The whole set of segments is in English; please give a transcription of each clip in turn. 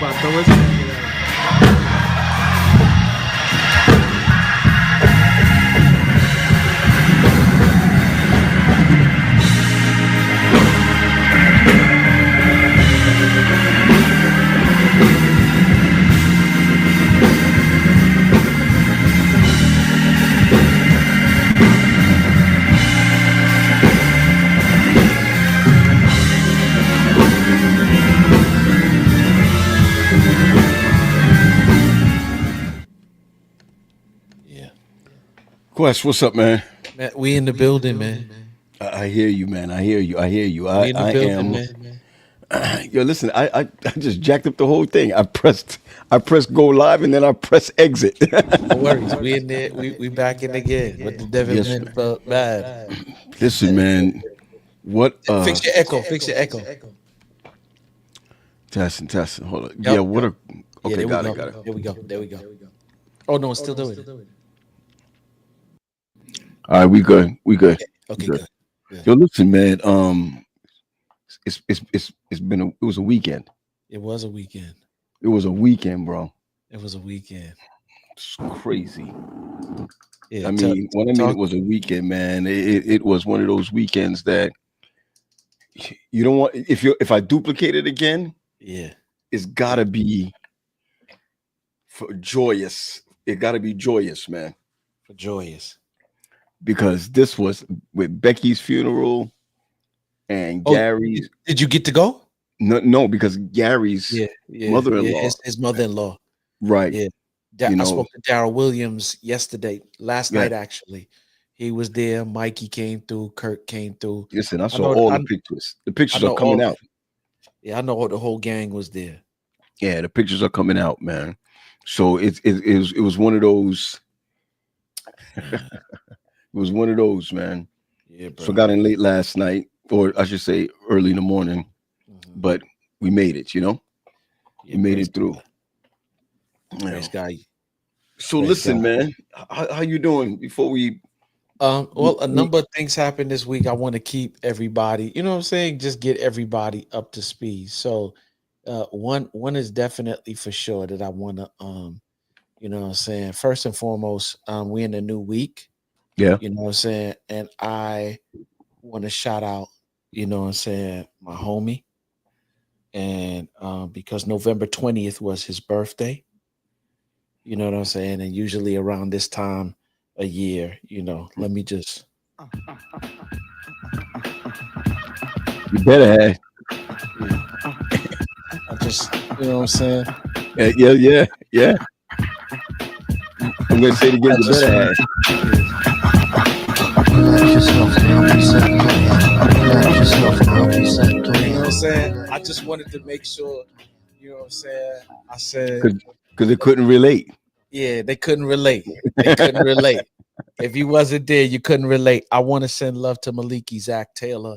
about to throw his hand. Quest, what's up, man? Man, we in the building, man. I hear you, man. I hear you. We in the building, man. Yo, listen, I just jacked up the whole thing. I pressed go live and then I press exit. No worries. We in there. We back in again. But the Devin Yes, man felt bad. listen, man. What Fix your echo. Fix your echo. testing. Hold on. Yep. Yeah, what a Yeah, okay, there got we it, go. got it. There we go. There we go. Oh no, it's still doing it. All right, we good. Okay, Good. good. Yo, listen, man. It's been it was a weekend. It was a weekend. It was a weekend, bro. It was a weekend. It's crazy. Yeah. I mean, when I mean talk- it was a weekend, man, it was one of those weekends that you don't want. If I duplicate it again, Yeah. it's gotta be joyous. It gotta be joyous, man. For joyous. Because this was with Becky's funeral and Oh, Gary's. did you get to go? No, because Gary's mother-in-law, his mother-in-law. right? Yeah. You I know, spoke to Daryl Williams last night actually. He was there. Mikey came through. Kirk came through. listen, I saw all the pictures. The pictures are coming out. Yeah, I know the whole gang was there. Yeah, the pictures are coming out, man. So it was one of those. It was one of those, man. Yeah, bro. So got in late last night, or I should say early in the morning, but we made it. You know, Yeah, we made it through. Praise God. So listen, man, how you doing? Before we, well, a number of things happened this week. I want to keep everybody, you know what I'm saying, just get everybody up to speed. So, one is definitely for sure that I want to, you know what I'm saying. First and foremost, we're in a new week. Yeah. You know what I'm saying, and I want to shout out, you know what I'm saying, my homie, and because November 20th was his birthday. You know what I'm saying? And usually around this time a year, you know, let me just. You better have. I just, you know what I'm saying? Yeah. I'm going to say it again. You better have. You know what I'm saying? I just wanted to make sure, you know what I'm saying? I said. Because they couldn't relate. Yeah, they couldn't relate. They couldn't relate. If he wasn't there, you couldn't relate. I want to send love to Maliki Zach Taylor,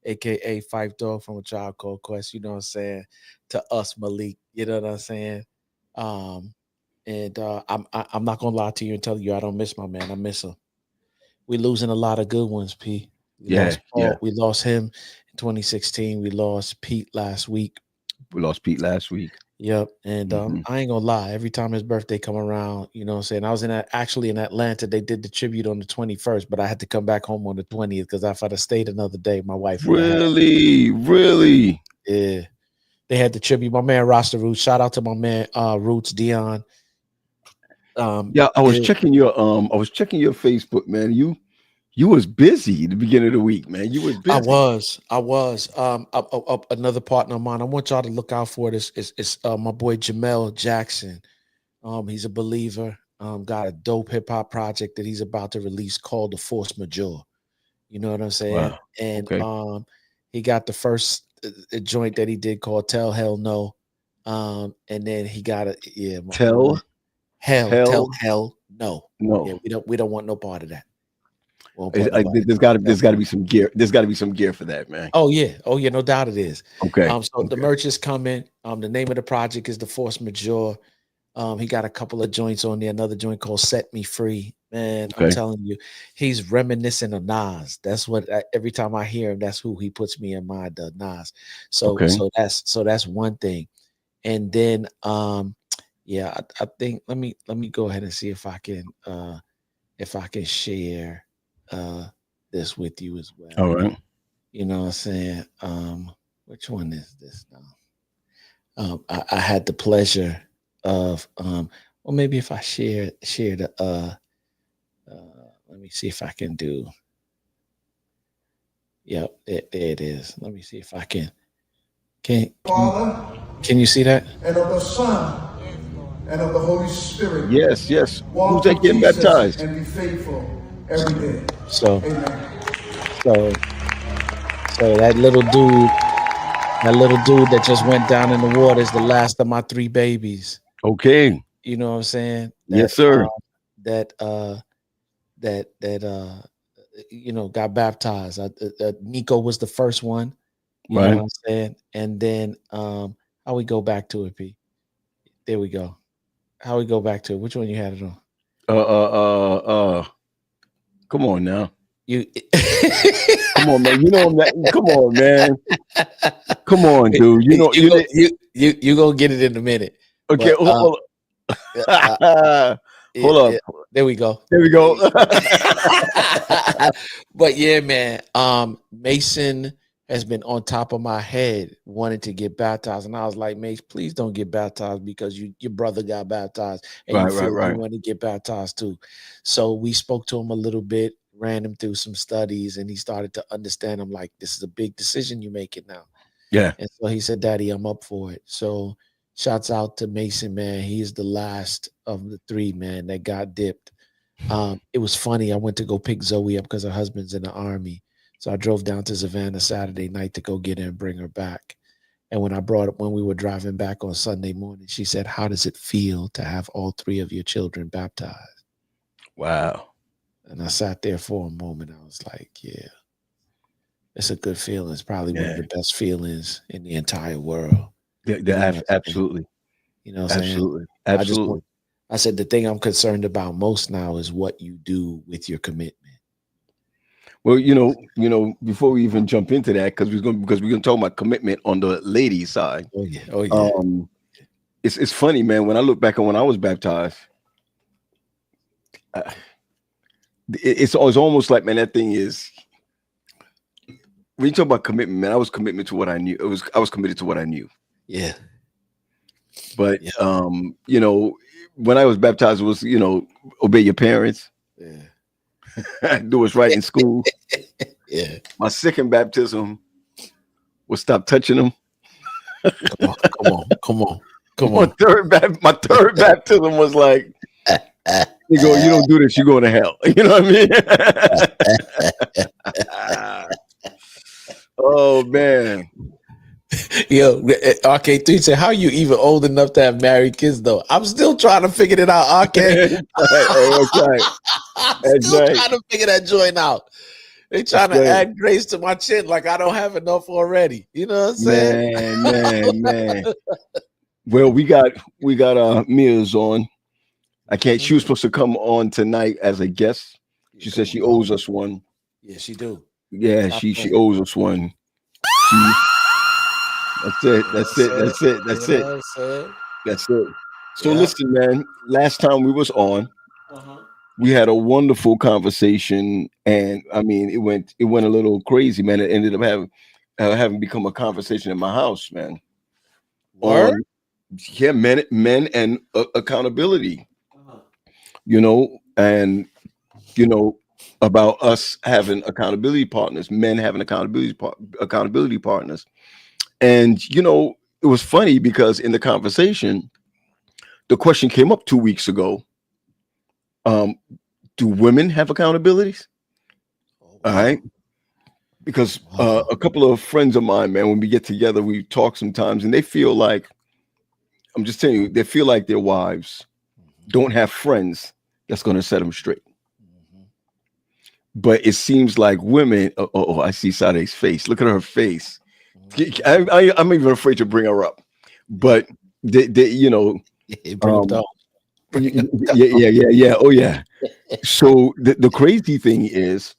aka Fife Dog from A Tribe Called Quest. You know what I'm saying? To us, Malik. You know what I'm saying? And I'm not gonna lie to you and tell you I don't miss my man. I miss him. We losing a lot of good ones, P. We lost Paul. We lost him in 2016. We lost Pete last week. Yep. And I ain't gonna lie, every time his birthday come around, you know what I'm saying? I was actually in Atlanta. They did the tribute on the 21st, but I had to come back home on the 20th because if I'd have stayed another day, my wife would have Really? Yeah. They had the tribute. My man Rasta Roots. Shout out to my man Roots Dion. I was checking your Facebook, man. You was busy at the beginning of the week, man. You was busy. I was. Another partner of mine. I want y'all to look out for this. It's my boy Jamel Jackson. He's a believer. Got a dope hip hop project that he's about to release called The Force Majeure. You know what I'm saying? Wow. And he got the first joint that he did called Tell Hell No. And then he got a Tell Hell No. No. Yeah, we don't want no part of that. There's got to be some gear. There's got to be some gear for that, man. Oh yeah, no doubt it is. Okay. So the merch is coming. The name of the project is The Force Majeure. He got a couple of joints on there. Another joint called Set Me Free. Man, I'm telling you, he's reminiscent of Nas. That's what every time I hear him, that's who he puts me in mind of, Nas. So that's one thing. And then yeah, I think let me go ahead and see if I can share this with you as well. All right. You know what I'm saying? Which one is this now? I had the pleasure of well, maybe if I share the let me see if I can do. Yep, there it is. Let me see if I can. Can you see that? And of the Son and of the Holy Spirit. Yes, yes. Walk Who's that getting Jesus baptized? and be faithful every day. So, amen. So that little dude that just went down in the water is the last of my 3 babies. Okay. You know what I'm saying? Yes, sir. That you know, got baptized. Nico was the first one. You know what I'm saying? And then how we go back to it, P? There we go. How we go back to it? Which one you had it on? Come on now. You come on, man. You know that. Come on, man. Come on, dude. You know you gonna get it in a minute. Okay, but, hold up. There we go. There we go. But yeah, man. Mason has been on top of my head wanting to get baptized, and I was like, Mace, please don't get baptized because your brother got baptized, and you want to get baptized too. So we spoke to him a little bit, ran him through some studies, and he started to understand. I'm like, this is a big decision you make it now. Yeah. And so he said, Daddy, I'm up for it. So shouts out to Mason, man. He is the last of the 3, man, that got dipped. It was funny. I went to go pick Zoe up because her husband's in the Army. So I drove down to Savannah Saturday night to go get her and bring her back. And when we were driving back on Sunday morning, she said, how does it feel to have all 3 of your children baptized? Wow. And I sat there for a moment. I was like, yeah, it's a good feeling. It's probably one of the best feelings in the entire world. Absolutely. You know what I'm saying? Absolutely. I said, the thing I'm concerned about most now is what you do with your commitment. Well, you know, before we even jump into that, because we're gonna talk about commitment on the ladies' side. Oh yeah. It's funny, man. When I look back on when I was baptized, it's almost like, man, that thing is. When you talk about commitment, man, I was committed to what I knew. I was committed to what I knew. Yeah. But you know, when I was baptized, it was, obey your parents. Yeah. Do what's right in school. Yeah. My second baptism was stop touching them. Come on. My third baptism was like, you don't do this, you're going to hell. You know what I mean? Oh man. Yo, RK3 said, how are you even old enough to have married kids though? I'm still trying to figure it out, RK. I'm still trying to figure that joint out. They trying to add grace to my chin like I don't have enough already. You know what I'm saying? Man. Well, we got Mia's on. She was supposed to come on tonight as a guest. She said she owes us one. Yeah, she do. Yeah, she owes us one. That's it. So listen, man, last time we was on, we had a wonderful conversation, and I mean, it went a little crazy, man. It ended up having become a conversation in my house, man. Word? Men and accountability. About us having accountability partners, men having accountability partners. And, it was funny because in the conversation, the question came up 2 weeks ago. Do women have accountabilities? All right. Because a couple of friends of mine, man, when we get together, we talk sometimes, and they feel like, I'm just telling you, they feel like their wives don't have friends that's going to set them straight. But it seems like women. I see Sade's face. Look at her face. I'm even afraid to bring her up. But they bring them down. Yeah. Oh yeah. So the crazy thing is,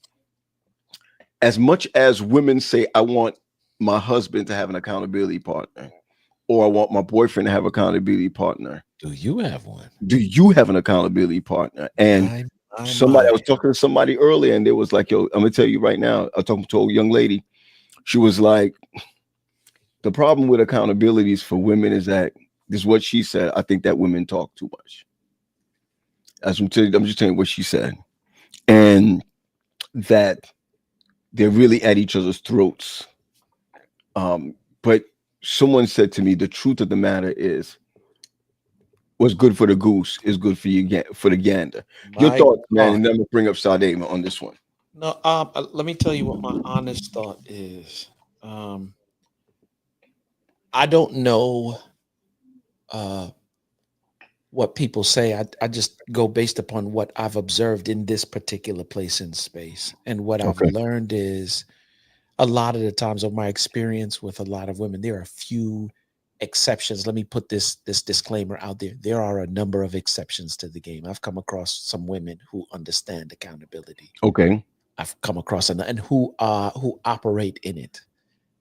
as much as women say, I want my husband to have an accountability partner, or I want my boyfriend to have an accountability partner. Do you have one? Do you have an accountability partner? And I was talking to somebody earlier, and they was like, yo, I'm gonna tell you right now. I was talking to a young lady. She was like, the problem with accountabilities for women is that this is what she said. I think that women talk too much. As I'm just telling you what she said. And that they're really at each other's throats. But someone said to me, the truth of the matter is, what's good for the goose is good for you for the gander. Your thoughts, man, and then we'll bring up Sade on this one. No, let me tell you what my honest thought is. I don't know what people say. I just go based upon what I've observed in this particular place in space. And what I've learned is a lot of the times of my experience with a lot of women, there are a few exceptions. Let me put this disclaimer out there. There are a number of exceptions to the game. I've come across some women who understand accountability. Okay. I've come across and who operate in it.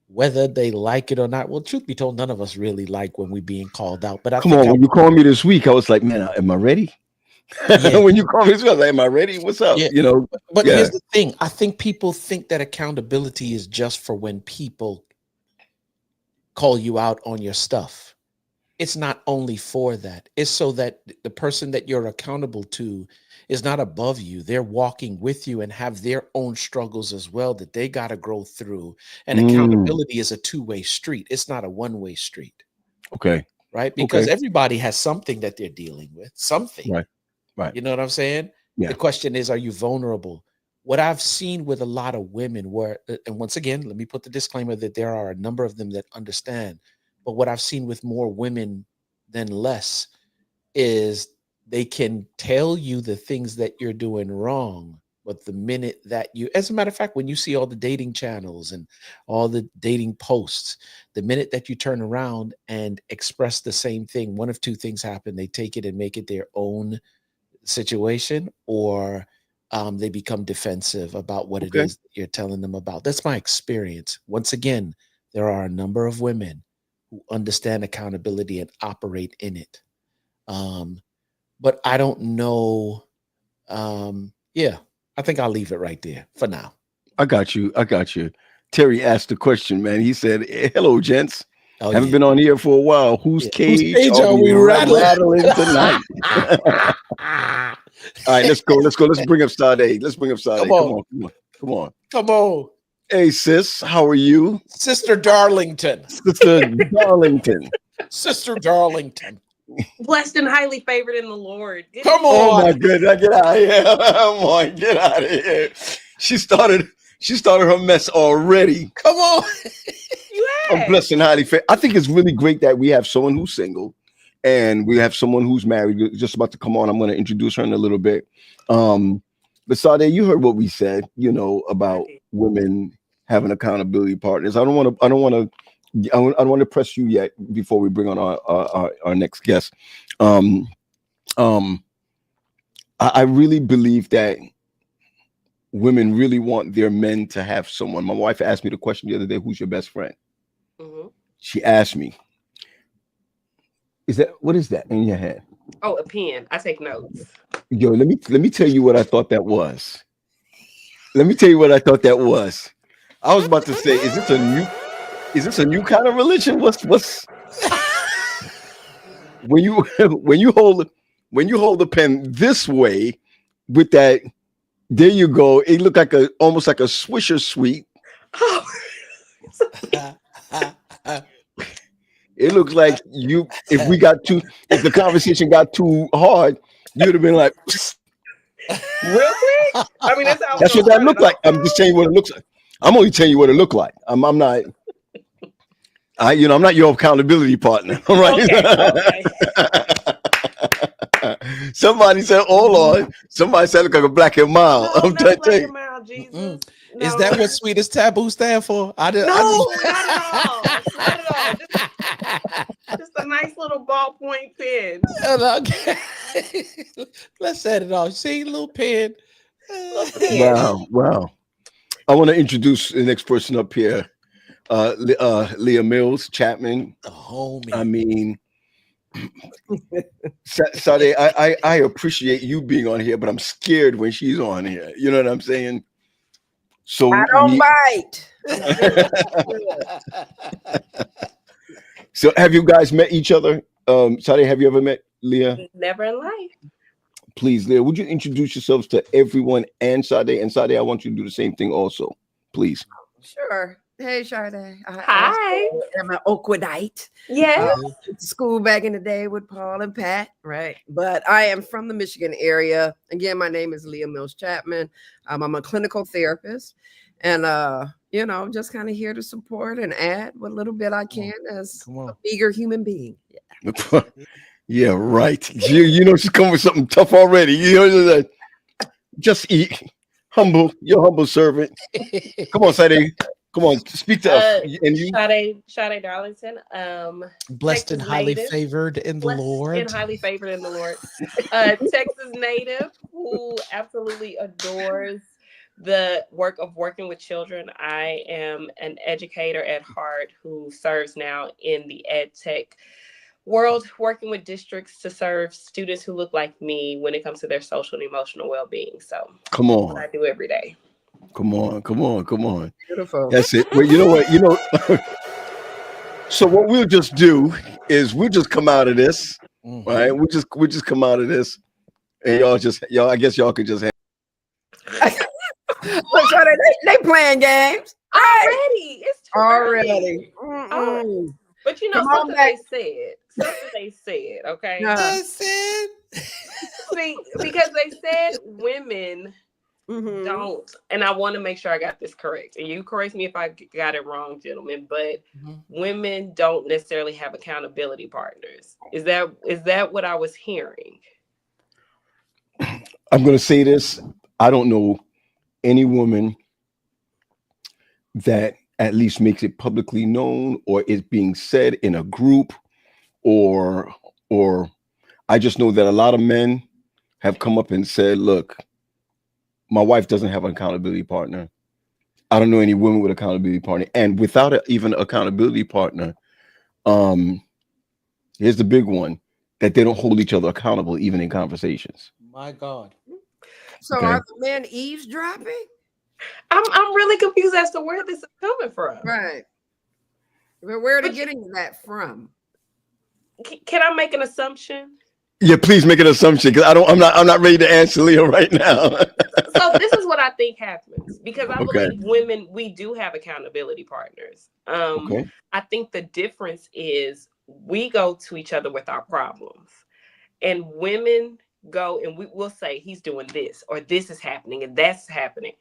Whether they like it or not, well, truth be told, none of us really like when we're being called out. But when you called me this week, I was like, man, am I ready? Yeah. When you called me this week, I was like, am I ready? What's up? Yeah. But here's the thing. I think people think that accountability is just for when people call you out on your stuff. It's not only for that. It's so that the person that you're accountable to is not above you. They're walking with you and have their own struggles as well that they got to grow through. And accountability is a two-way street. It's not a one-way street. Okay. Right? Because everybody has something that they're dealing with. Something. Right. You know what I'm saying? Yeah. The question is, are you vulnerable? What I've seen with a lot of women and once again, let me put the disclaimer that there are a number of them that understand. But what I've seen with more women than less is they can tell you the things that you're doing wrong. But the minute that as a matter of fact, when you see all the dating channels and all the dating posts, the minute that you turn around and express the same thing, one of two things happen. They take it and make it their own situation, or they become defensive about what it is that you're telling them about. That's my experience. Once again, there are a number of women who understand accountability and operate in it. But I don't know. I think I'll leave it right there for now. I got you. Terry asked the question, man. He said, hello, gents. Haven't been on here for a while. Whose cage are we rattling tonight? All right, let's go. Let's bring up Sade. Come on. Hey, sis, how are you? Sister Darlington. Sister Darlington. Blessed and highly favored in the Lord. Come on. Oh my goodness. Get out of here. Come on, get out of here. She started her mess already. Come on. I'm blessed and highly favored. I think it's really great that we have someone who's single and we have someone who's married just about to come on. I'm going to introduce her in a little bit. But Sade, you heard what we said, about women having accountability partners. I don't want to press you yet before we bring on our next guest. I really believe that women really want their men to have someone. My wife asked me the question the other day, who's your best friend? Mm-hmm. She asked me, what is that in your hand? Oh, a pen. I take notes. Yo, let me tell you what I thought that was. I was about to say, is this a new kind of religion? What's when you hold the pen this way with that, there you go. It looked like almost like a Swisher Sweet. Oh. It looks like if the conversation got too hard, you'd have been like, real quick. I mean, that's what that looked like. I'm just telling you what it looks like. I'm only telling you what it looked like. I'm not. I'm not your accountability partner. All right. Okay. Somebody said, "Oh Lord." Somebody said, "Look like a black and mild." No, I'm trying to tell you. Jesus. No. Is that what Sweet as Taboo stand for? Not at all. Just a nice little ballpoint pen. Okay. Let's set it off. See, little pen. Wow. I want to introduce the next person up here. Leah Mills Chapman. The homie. I mean, Sade, I appreciate you being on here, but I'm scared when she's on here. You know what I'm saying? So I don't bite. So have you guys met each other? Sade, have you ever met Leah? Never in life. Please, Leah, would you introduce yourselves to everyone and Sade? And Sade, I want you to do the same thing also, please. Sure. Hey, Sade. Hi. I'm an Oakwoodite. Yes. Went to school back in the day with Paul and Pat, right? But I am from the Michigan area. Again, my name is Leah Mills Chapman. I'm a clinical therapist, and you know, just kind of here to support and add what little bit I can as a bigger human being. Yeah, yeah, right. You know she's coming with something tough already. You know, just eat. Your humble servant. Come on, Sade. Come on, speak to us. And you, Sade Darlington. Blessed Texas and highly native. favored in the Lord. And highly favored in the Lord. Texas native who absolutely adores the work of working with children. I am an educator at heart who serves now in the ed tech world, working with districts to serve students who look like me when it comes to their social and emotional well-being. So come on. That's what I do every day. Come on. Beautiful. That's it. Well, you know what? So what we'll just do is we'll just come out of this. Right? We'll just come out of this. And y'all, I guess y'all can just Look, so they playing games. Already. It's too Already. Oh. But you know, something they said, okay? Listen. See, because they said women don't, and I want to make sure I got this correct. And you correct me if I got it wrong, gentlemen, but women don't necessarily have accountability partners. Is that what I was hearing? I'm going to say this. I don't know any woman that at least makes it publicly known or is being said in a group or I just know that a lot of men have come up and said, look, my wife doesn't have an accountability partner. I don't know any women with accountability partner. And without even accountability partner, here's the big one, that they don't hold each other accountable even in conversations. My God. So are the men eavesdropping? I'm really confused as to where this is coming from. Right. But where are they getting that from? Can I make an assumption? Yeah, please make an assumption because I'm not ready to answer Leo right now. So this is what I think happens because I believe women, we do have accountability partners. I think the difference is we go to each other with our problems, and women go and we'll say he's doing this or this is happening and that's happening.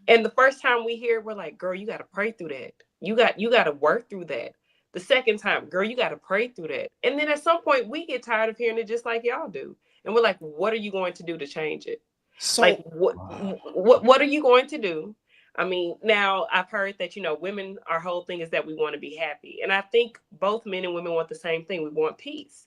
And the first time we hear it, we're like, girl, you got to pray through that. You got to work through that. The second time, girl, you got to pray through that. And then at some point we get tired of hearing it just like y'all do. And we're like, what are you going to do to change it? So, like, what are you going to do? I mean, now I've heard that, you know, women, our whole thing is that we want to be happy. And I think both men and women want the same thing. We want peace,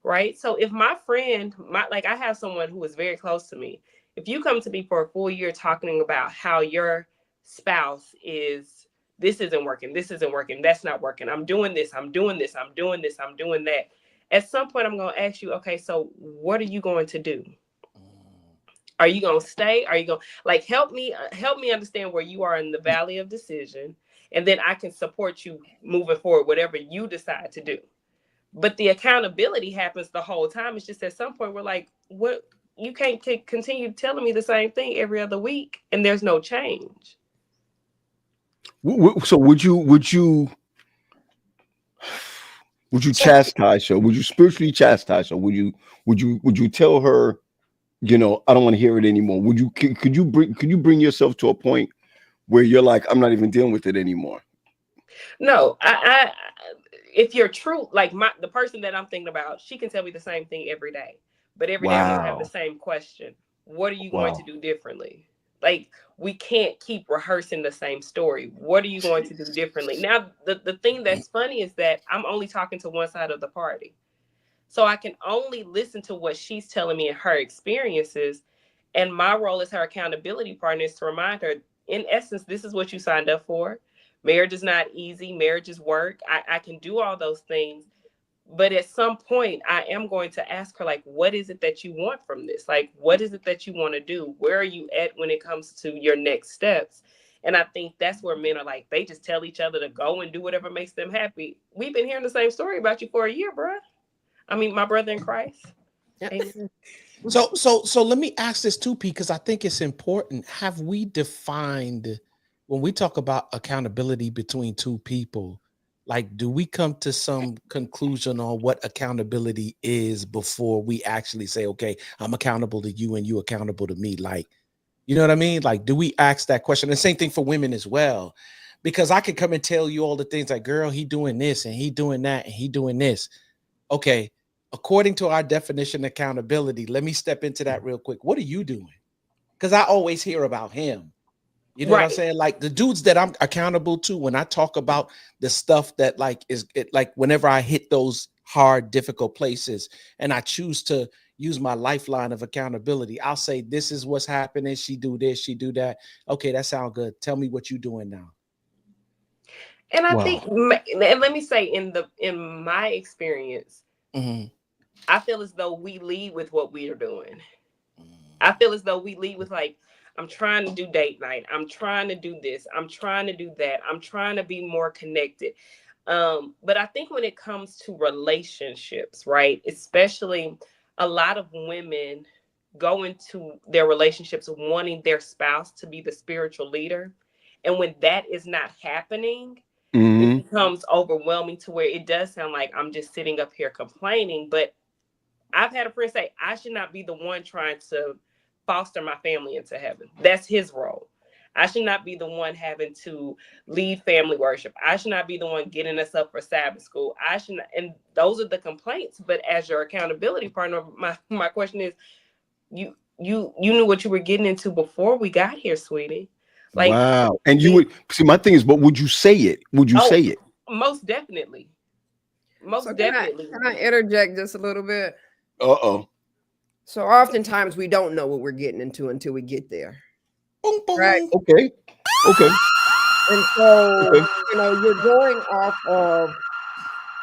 right? So if my friend, I have someone who is very close to me. If you come to me for a full year talking about how your spouse is, this isn't working, that's not working, I'm doing this, I'm doing that. At some point, I'm going to ask you, okay, so what are you going to do? Are you going to stay? Are you going to help me understand where you are in the valley of decision, and then I can support you moving forward, whatever you decide to do. But the accountability happens the whole time. It's just at some point we're like, what? You can't continue telling me the same thing every other week, and there's no change. So would you chastise her? Would you spiritually chastise her? Would you tell her, you know, I don't want to hear it anymore? Could you bring yourself to a point where you're like, I'm not even dealing with it anymore? No, I if you're true, like the person that I'm thinking about, she can tell me the same thing every day. But every day I'm gonna have the same question. What are you going to do differently? Like, we can't keep rehearsing the same story. What are you going to do differently? Now, the thing that's funny is that I'm only talking to one side of the party. So I can only listen to what she's telling me and her experiences. And my role as her accountability partner is to remind her, in essence, this is what you signed up for. Marriage is not easy. Marriage is work. I can do all those things. But at some point, I am going to ask her, like, what is it that you want from this? Like, what is it that you want to do? Where are you at when it comes to your next steps? And I think that's where men are like, they just tell each other to go and do whatever makes them happy. We've been hearing the same story about you for a year, bruh. I mean, my brother in Christ. Yeah. Amen. So let me ask this too, P, because I think it's important. Have we defined, when we talk about accountability between two people, like, do we come to some conclusion on what accountability is before we actually say, okay, I'm accountable to you and you accountable to me? Like, you know what I mean? Like, do we ask that question? The same thing for women as well, because I could come and tell you all the things like, girl, he doing this and he doing that and he doing this. Okay, according to our definition of accountability, let me step into that real quick. What are you doing? Because I always hear about him. You know what I'm saying? Like the dudes that I'm accountable to, when I talk about the stuff that like is it, like whenever I hit those hard, difficult places and I choose to use my lifeline of accountability, I'll say, this is what's happening. She do this, she do that. Okay, that sounds good. Tell me what you doing now. And I think, and let me say, in my experience, I feel as though we lead with what we are doing. I feel as though we lead with like, I'm trying to do date night. I'm trying to do this. I'm trying to do that. I'm trying to be more connected. But I think when it comes to relationships, right, especially a lot of women go into their relationships wanting their spouse to be the spiritual leader. And when that is not happening, it becomes overwhelming to where it does sound like I'm just sitting up here complaining. But I've had a friend say, I should not be the one trying to foster my family into heaven. That's his role. I should not be the one having to lead family worship. I should not be the one getting us up for Sabbath school. I should not, and those are the complaints. But as your accountability partner, my question is, you knew what you were getting into before we got here, sweetie. Like, wow. And you would see, my thing is, but would you say it? Would you say it? Most definitely. Most definitely. Can I interject just a little bit? Uh-oh. So oftentimes we don't know what we're getting into until we get there. Boom, boom. Right. Okay. And so, you know, you're going off of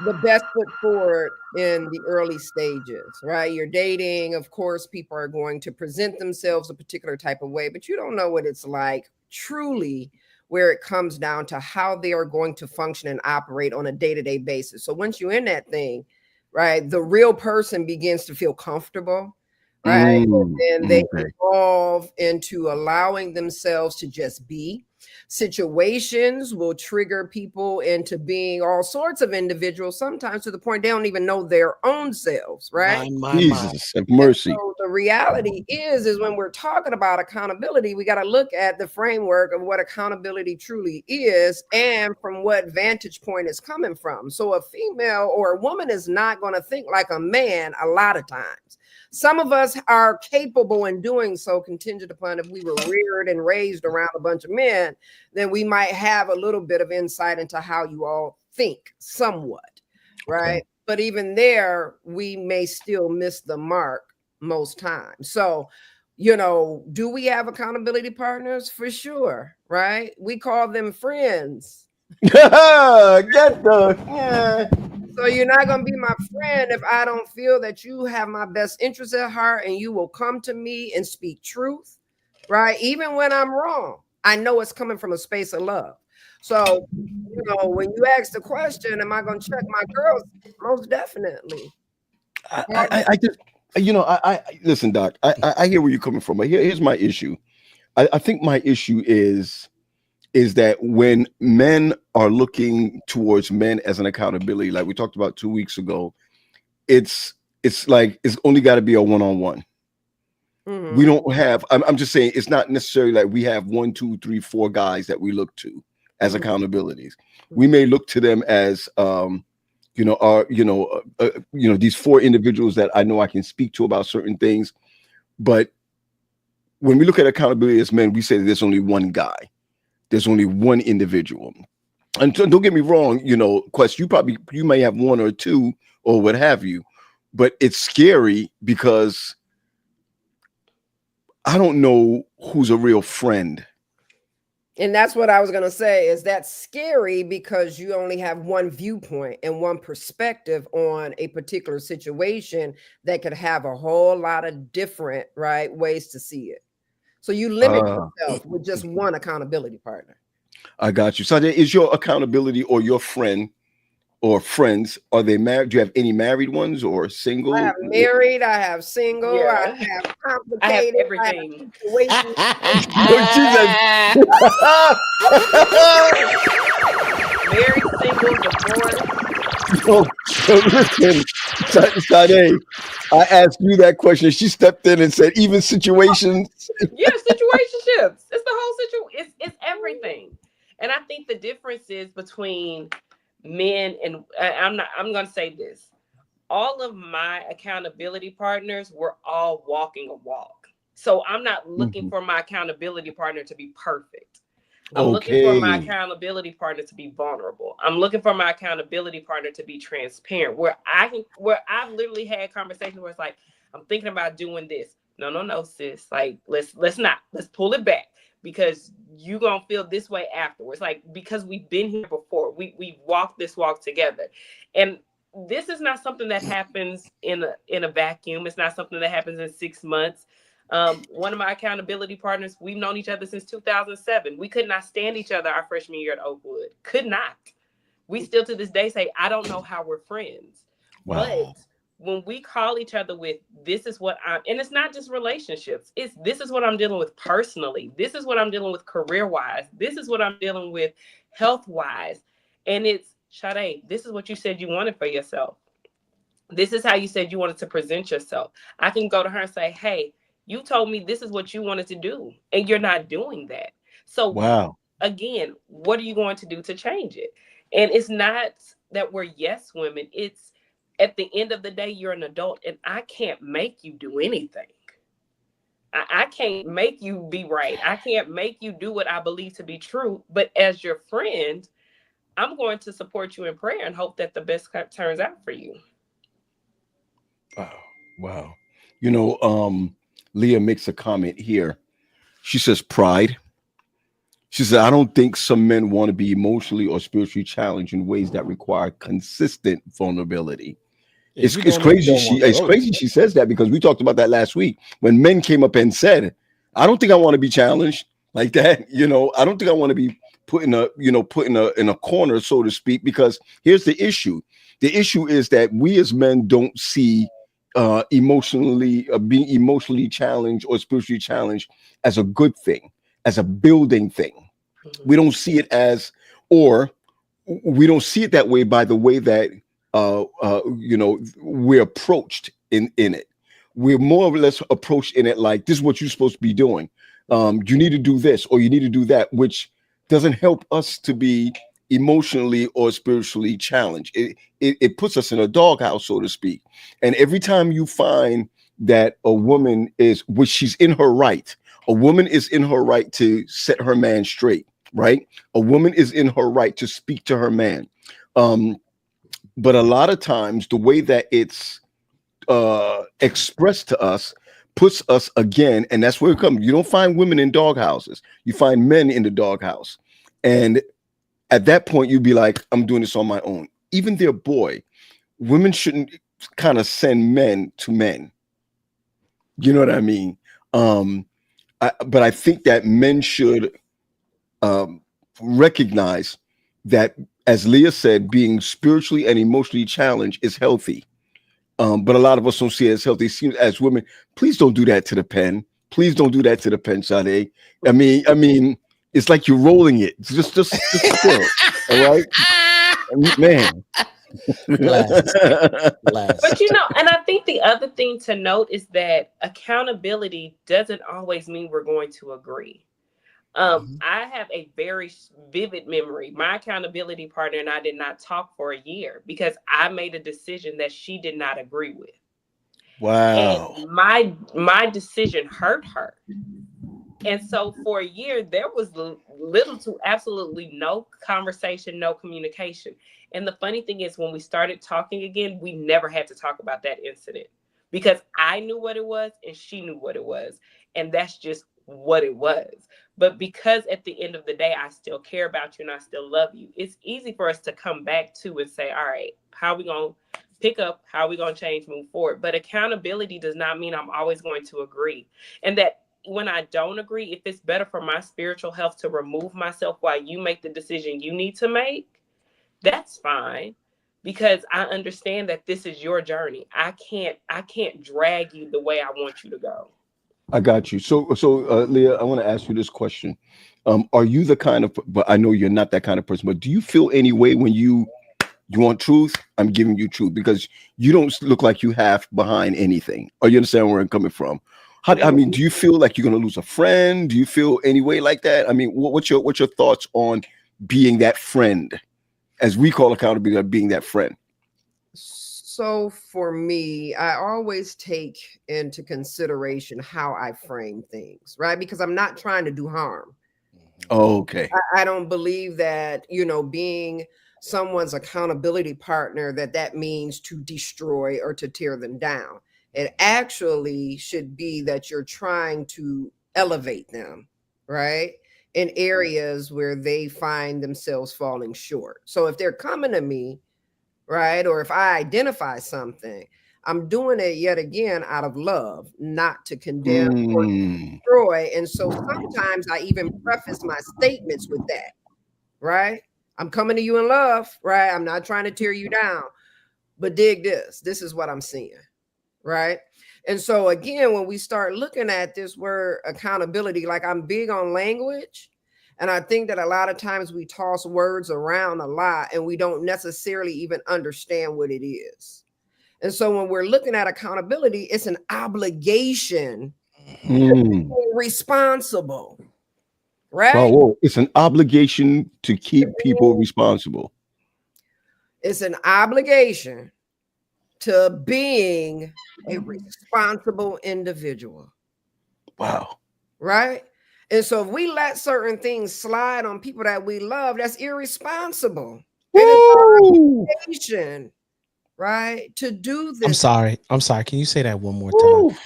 the best foot forward in the early stages, right? You're dating. Of course, people are going to present themselves a particular type of way, but you don't know what it's like truly where it comes down to how they are going to function and operate on a day-to-day basis. So once you're in that thing, right, the real person begins to feel comfortable, right? And they evolve into allowing themselves to just be. Situations will trigger people into being all sorts of individuals, sometimes to the point they don't even know their own selves, right? Jesus have mercy. So the reality is when we're talking about accountability, we got to look at the framework of what accountability truly is and from what vantage point it's coming from. So a female or a woman is not going to think like a man a lot of times. Some of us are capable in doing so, contingent upon if we were reared and raised around a bunch of men, then we might have a little bit of insight into how you all think somewhat, right? Okay. But even there, we may still miss the mark most times. So, you know, do we have accountability partners? For sure, right? We call them friends. So you're not going to be my friend if I don't feel that you have my best interest at heart and you will come to me and speak truth, right? Even when I'm wrong, I know it's coming from a space of love. So, you know, when you ask the question, am I going to check my girls? Most definitely. I just, you know, I listen, Doc, I hear where you're coming from. But here's my issue. I think my issue is that when men are looking towards men as an accountability, like we talked about 2 weeks ago, it's like it's only got to be a one-on-one. We don't have, I'm just saying, it's not necessarily like we have 1, 2, 3, 4 guys that we look to as accountabilities. We may look to them as these 4 individuals that I know I can speak to about certain things. But when we look at accountability as men, we say that there's only one guy. There's only one individual. And don't get me wrong, you know, Quest, you may have 1 or 2 or what have you, but it's scary because I don't know who's a real friend And that's what I was going to say, is that scary because you only have one viewpoint and one perspective on a particular situation that could have a whole lot of different, right, ways to see it. So you limit yourself with just one accountability partner. I got you. So is your accountability or your friend or friends, are they married? Do you have any married ones or single? I have married, I have single, I have complicated, I have everything. Married, single, divorced. Listen, Sade, I asked you that question. She stepped in and said, even situations. Yeah, situationships. It's the whole situation. It's everything. And I think the difference is between men and I'm going to say this. All of my accountability partners were all walking a walk. So I'm not looking for my accountability partner to be perfect. I'm looking for my accountability partner to be vulnerable. I'm looking for my accountability partner to be transparent, where I've literally had conversations where it's like, I'm thinking about doing this. No, sis. Like, let's pull it back, because you're going to feel this way afterwards. Like, because we've been here before, we've walked this walk together. And this is not something that happens in a vacuum. It's not something that happens in 6 months. One of my accountability partners, we've known each other since 2007. We could not stand each other our freshman year at Oakwood. Could not. We still to this day say, I don't know how we're friends. Wow. But when we call each other with, this is what and it's not just relationships. This is what I'm dealing with personally. This is what I'm dealing with career-wise. This is what I'm dealing with health-wise. And it's, Sade, this is what you said you wanted for yourself. This is how you said you wanted to present yourself. I can go to her and say, hey, you told me this is what you wanted to do, and you're not doing that. So, wow. Again, what are you going to do to change it? And it's not that we're yes women. It's at the end of the day, you're an adult, and I can't make you do anything. I can't make you be right. I can't make you do what I believe to be true. But as your friend, I'm going to support you in prayer and hope that the best turns out for you. Wow. You know, Leah makes a comment here. She says, pride. She said, I don't think some men want to be emotionally or spiritually challenged in ways that require consistent vulnerability. It's crazy. It's crazy she says that, because we talked about that last week when men came up and said, I don't think I want to be challenged like that. You know, I don't think I want to be put in a corner, so to speak, because here's the issue. The issue is that we as men don't see being emotionally challenged or spiritually challenged as a good thing, as a building thing. We don't see it as, or we don't see it that way by the way that we're approached in it. We're more or less approached in it like, this is what you're supposed to be doing. You need to do this or you need to do that, which doesn't help us to be emotionally or spiritually challenged. It puts us in a doghouse, so to speak. And every time you find that a woman is, which she's in her right, a woman is in her right to set her man straight, right? A woman is in her right to speak to her man. But a lot of times the way that it's expressed to us puts us again, and that's where it comes. You don't find women in doghouses. You find men in the doghouse. And at that point, you'd be like, I'm doing this on my own. Even their boy, women shouldn't kind of send men to men. You know what I mean? But I think that men should recognize that, as Leah said, being spiritually and emotionally challenged is healthy. But a lot of us don't see it as healthy. As women, please don't do that to the pen. Please don't do that to the pen, Sade. I mean, it's like you're rolling it. Just chill. All right, man. But you know, and I think the other thing to note is that accountability doesn't always mean we're going to agree. I have a very vivid memory. My accountability partner and I did not talk for a year because I made a decision that she did not agree with. Wow. And my decision hurt her. And so for a year, there was little to absolutely no conversation, no communication. And the funny thing is, when we started talking again, we never had to talk about that incident because I knew what it was and she knew what it was. And that's just what it was. But because at the end of the day, I still care about you and I still love you, it's easy for us to come back to and say, all right, how are we going to pick up? How are we going to change, move forward? But accountability does not mean I'm always going to agree. And that when I don't agree, if it's better for my spiritual health to remove myself while you make the decision you need to make, that's fine. Because I understand that this is your journey. I can't drag you the way I want you to go. I got you. So, Leah, I want to ask you this question. Are you the kind of, but I know you're not that kind of person, but do you feel any way when you want truth? I'm giving you truth, because you don't look like you have behind anything. Or you understand where I'm coming from? I mean, do you feel like you're going to lose a friend? Do you feel any way like that? I mean, what's your thoughts on being that friend, as we call accountability, being that friend? So for me, I always take into consideration how I frame things, right? Because I'm not trying to do harm. Okay. I don't believe that, being someone's accountability partner, that means to destroy or to tear them down. It actually should be that you're trying to elevate them, right? In areas where they find themselves falling short. So if they're coming to me, right, or if I identify something, I'm doing it yet again out of love, not to condemn or destroy. And so sometimes I even preface my statements with that, right? I'm coming to you in love, right? I'm not trying to tear you down, but dig this. This is what I'm seeing, right? And so again, when we start looking at this word accountability, like, I'm big on language. And I think that a lot of times we toss words around a lot and we don't necessarily even understand what it is. And so when we're looking at accountability, it's an obligation to be responsible, right? Wow, it's an obligation to keep people responsible. It's an obligation to being a responsible individual. Wow. Right? And so if we let certain things slide on people that we love, that's irresponsible. It is our obligation, right, to do this. I'm sorry. Can you say that one more time?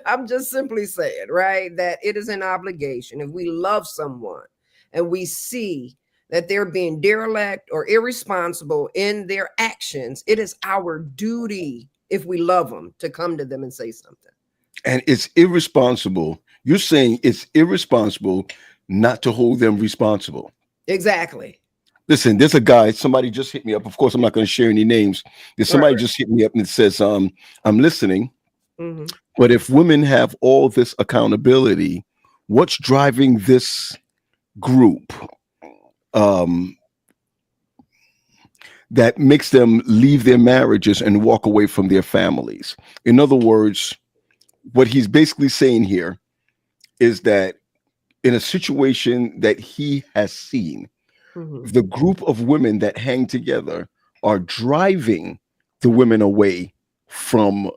I'm just simply saying, right, that it is an obligation. If we love someone and we see that they're being derelict or irresponsible in their actions, it is our duty, if we love them, to come to them and say something. And it's irresponsible. You're saying it's irresponsible not to hold them responsible. Exactly. Listen, there's a guy, somebody just hit me up. Of course, I'm not going to share any names. There's somebody just hit me up and it says, I'm listening. But if women have all this accountability, what's driving this group that makes them leave their marriages and walk away from their families? In other words, what he's basically saying here is that in a situation that he has seen, the group of women that hang together are driving the women away from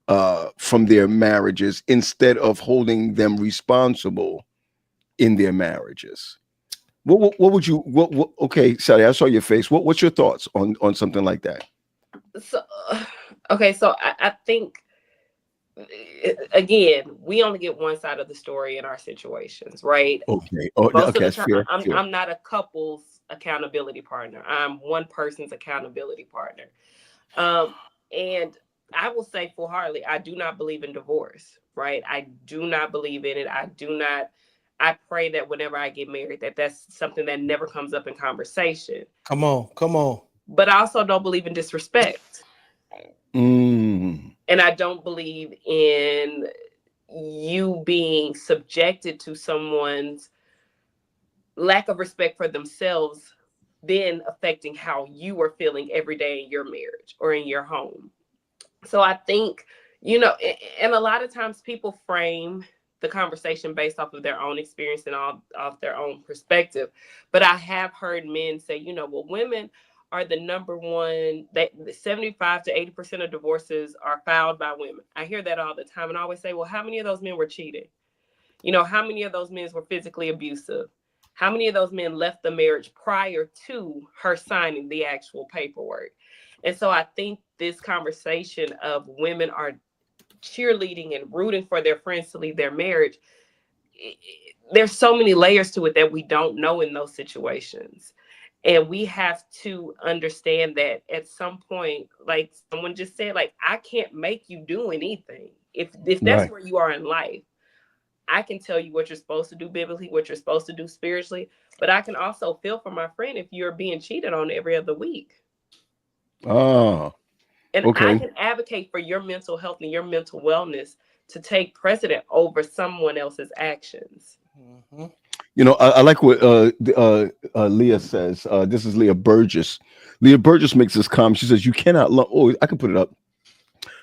their marriages instead of holding them responsible in their marriages. What would you? What? Okay, Sally, I saw your face. What's your thoughts on something like that? So, okay, so I think, again, we only get one side of the story in our situations, right? Okay. Most of the time, I'm not a couple's accountability partner. I'm one person's accountability partner. And I will say full-heartedly, I do not believe in divorce, right? I do not believe in it. I pray that whenever I get married, that's something that never comes up in conversation. Come on. But I also don't believe in disrespect. And I don't believe in you being subjected to someone's lack of respect for themselves, then affecting how you are feeling every day in your marriage or in your home. So I think, and a lot of times people frame the conversation based off of their own experience and off their own perspective. But I have heard men say, well, women are the number one, that 75 to 80% of divorces are filed by women. I hear that all the time. And I always say, well, how many of those men were cheating? How many of those men were physically abusive? How many of those men left the marriage prior to her signing the actual paperwork? And so I think this conversation of women are cheerleading and rooting for their friends to leave their marriage, there's so many layers to it that we don't know in those situations. And we have to understand that at some point, like someone just said, like, I can't make you do anything. If that's where you are in life, I can tell you what you're supposed to do biblically, what you're supposed to do spiritually, but I can also feel for my friend if you're being cheated on every other week. Oh, and I can advocate for your mental health and your mental wellness to take precedent over someone else's actions. Mm-hmm. You know, I like what Leah says. This is Leah Burgess. Leah Burgess makes this comment. She says, "You cannot lump." Oh, I can put it up.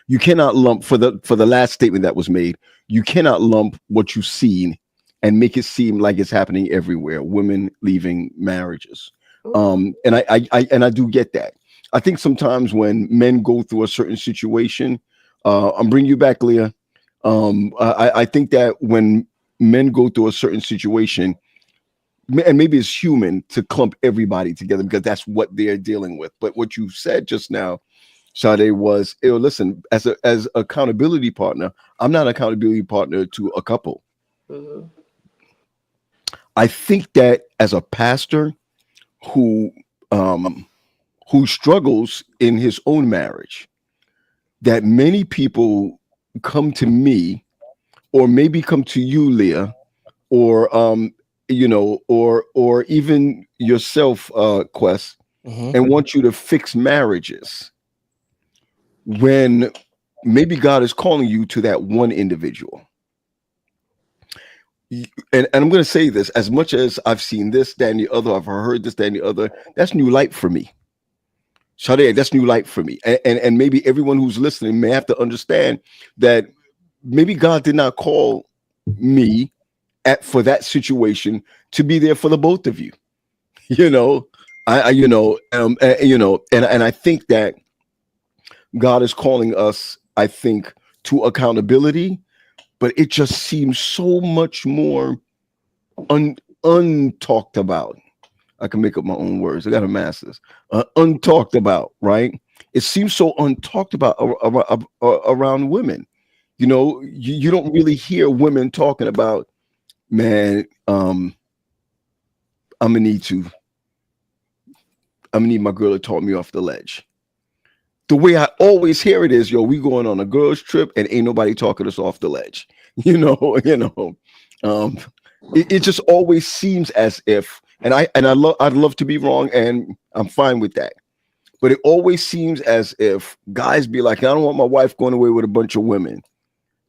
You cannot lump for the last statement that was made. You cannot lump what you've seen and make it seem like it's happening everywhere. Women leaving marriages, and I do get that. I think sometimes when men go through a certain situation, I'm bringing you back, Leah. I think that when men go through a certain situation, and maybe it's human to clump everybody together because that's what they're dealing with. But what you said just now, Sade, was, listen, as accountability partner, I'm not an accountability partner to a couple. Mm-hmm. I think that as a pastor who struggles in his own marriage, that many people come to me, or maybe come to you, Leah, or or even yourself, Quest, and want you to fix marriages, when maybe God is calling you to that one individual. And I'm going to say this, as much as I've seen this, that, and the other, I've heard this, that, and the other, that's new light for me. Sade, that's new light for me. And maybe everyone who's listening may have to understand that maybe God did not call me for that situation to be there for the both of you. And I think that God is calling us, I think, to accountability, but it just seems so much more untalked about. I can make up my own words. I got a master's. Untalked about, right? It seems so untalked about around women. You don't really hear women talking about, man, I'm gonna need my girl to talk me off the ledge. The way I always hear it is, we going on a girls trip and ain't nobody talking us off the ledge. It just always seems as if, I'd love to be wrong, and I'm fine with that. But it always seems as if guys be like, I don't want my wife going away with a bunch of women.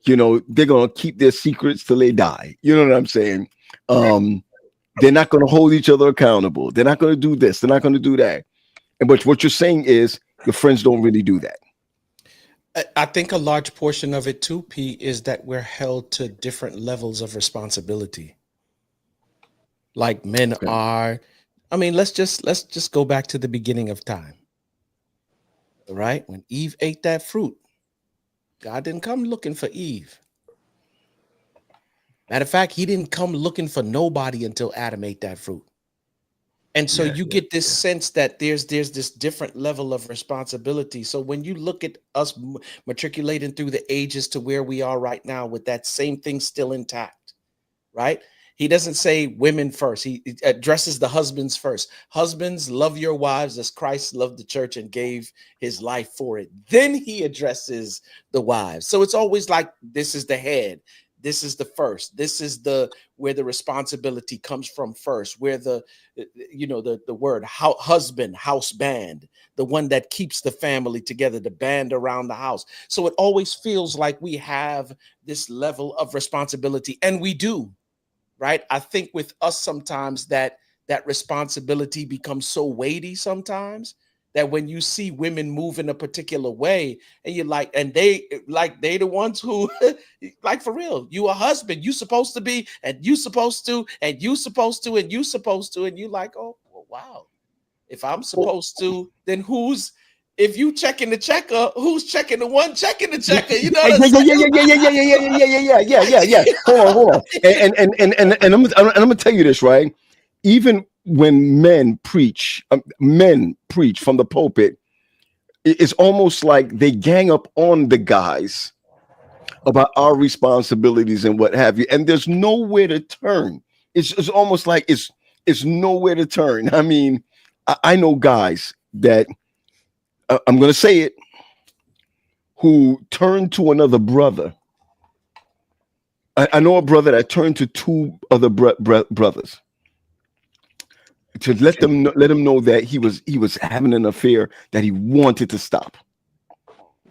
They're going to keep their secrets till they die. You know what I'm saying? They're not going to hold each other accountable. They're not going to do this. They're not going to do that. But what you're saying is your friends don't really do that. I think a large portion of it too, P, is that we're held to different levels of responsibility. Like men are. I mean, let's just go back to the beginning of time. Right? When Eve ate that fruit, God didn't come looking for Eve. Matter of fact, he didn't come looking for nobody until Adam ate that fruit. And so you get this sense that there's this different level of responsibility. So when you look at us matriculating through the ages to where we are right now with that same thing still intact, right? He doesn't say women first. He addresses the husbands first. Husbands, love your wives as Christ loved the church and gave his life for it. Then he addresses the wives. So it's always like, this is the head. This is the first. This is where the responsibility comes from first, where the word husband, house band, the one that keeps the family together, the band around the house. So it always feels like we have this level of responsibility, and we do, right? I think with us sometimes that responsibility becomes so weighty sometimes that when you see women move in a particular way and you're like, and they the ones who like, for real, you a husband, you supposed to be, and you supposed to, and you supposed to, and you supposed to, and you like, oh, well, wow. If I'm supposed to, then if you checking the checker, who's checking the one checking the checker? You know what I'm saying? Yeah. Hold on. And I'm gonna tell you this, right? Even when men preach from the pulpit, it's almost like they gang up on the guys about our responsibilities and what have you. And there's nowhere to turn. It's almost like it's nowhere to turn. I mean, I know guys that I'm going to say it, who turned to another brother. I know a brother that turned to two other brothers to let him know that he was having an affair that he wanted to stop.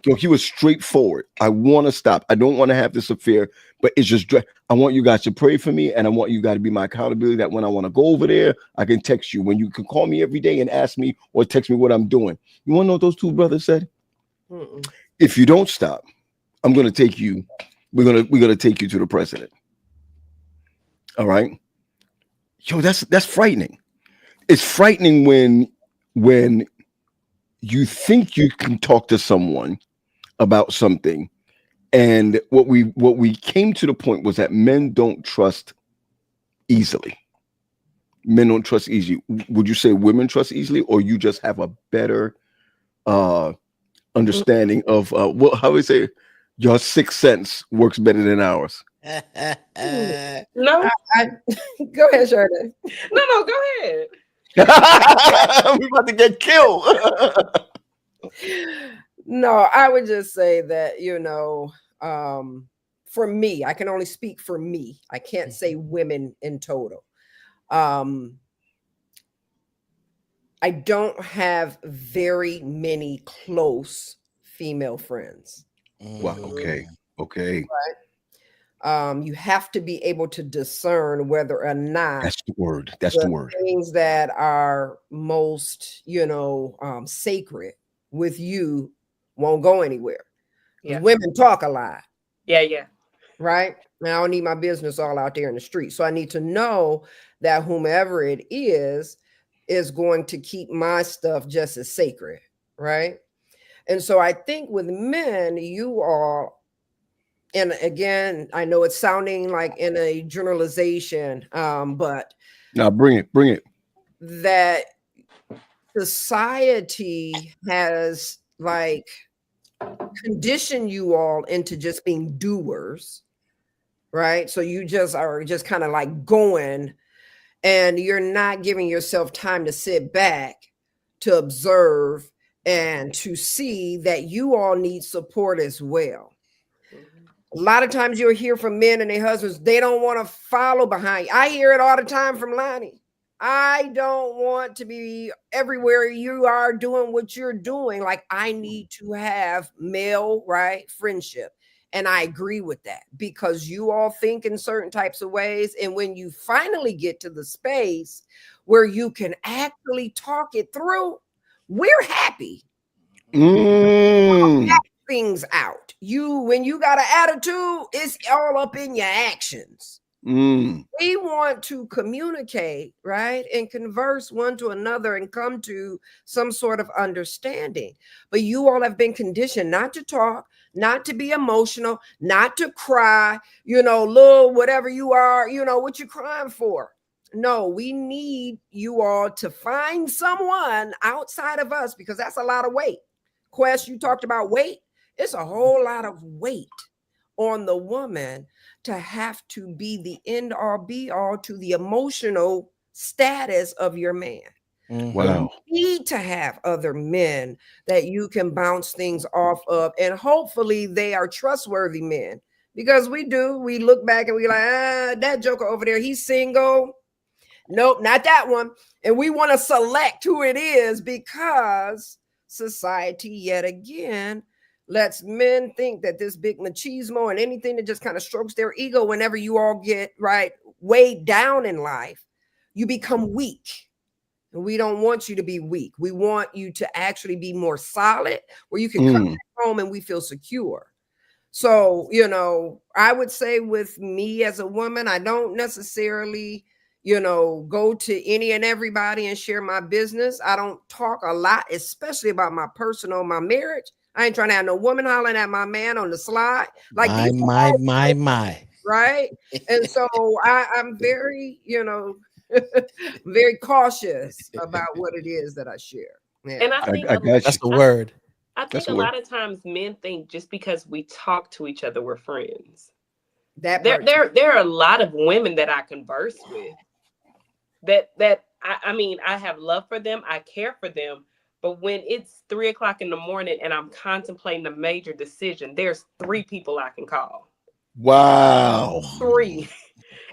You know, he was straightforward. I want to stop. I don't want to have this affair, but it's just, I want you guys to pray for me, and I want you guys to be my accountability, that when I want to go over there, I can text you. When you can call me every day and ask me or text me what I'm doing. You want to know what those two brothers said? If you don't stop, I'm going to take you. We're gonna take you to the president. All right. Yo, that's frightening. It's frightening when you think you can talk to someone about something, and what we came to the point was that men don't trust easily. Men don't trust easily. Would you say women trust easily, or you just have a better understanding of how we say your sixth sense works better than ours? No, go ahead, Shirley. No, go ahead. We're about to get killed. No, I would just say that, for me, I can only speak for me. I can't say women in total. I don't have very many close female friends. Wow. Okay. Right. You have to be able to discern whether or not that's the word. That's the word. Things that are most, sacred with you won't go anywhere. Yeah. Women talk a lot. Yeah. Right. Now I don't need my business all out there in the street. So I need to know that whomever it is going to keep my stuff just as sacred. Right. And so I think with men, you are, and again, I know it's sounding like in a generalization, but now bring it. That society has like conditioned you all into just being doers, right? So you just are just kind of like going, and you're not giving yourself time to sit back, to observe, and to see that you all need support as well. A lot of times you'll hear from men and their husbands, they don't want to follow behind you. I hear it all the time from Lonnie. I don't want to be everywhere you are doing what you're doing. Like, I need to have male, right, friendship. And I agree with that, because you all think in certain types of ways. And when you finally get to the space where you can actually talk it through, we're happy. Things out. When you got an attitude, it's all up in your actions. We want to communicate, right, and converse one to another and come to some sort of understanding. But you all have been conditioned not to talk, not to be emotional, not to cry, little whatever you are, what you're crying for. No, we need you all to find someone outside of us, because that's a lot of weight. Quest, you talked about weight. It's a whole lot of weight on the woman to have to be the end all be all to the emotional status of your man. Wow. You need to have other men that you can bounce things off of, and hopefully they are trustworthy men, because we look back and we like, that joker over there, he's single. Nope, not that one. And we want to select who it is, because society yet again lets men think that this big machismo and anything that just kind of strokes their ego, whenever you all get right weighed down in life, you become weak. And we don't want you to be weak. We want you to actually be more solid, where you can come back home and we feel secure. So, I would say with me as a woman, I don't necessarily, go to any and everybody and share my business. I don't talk a lot, especially about my personal, my marriage. I ain't trying to have no woman hollering at my man on the slide. Like my. Right. And so I'm very, very cautious about what it is that I share. Yeah. And I think that's the word. I think a lot of times men think just because we talk to each other, we're friends. There are a lot of women that I converse with that I mean, I have love for them, I care for them, but when it's 3 o'clock in the morning and I'm contemplating a major decision, there's 3 people I can call. Wow. 3.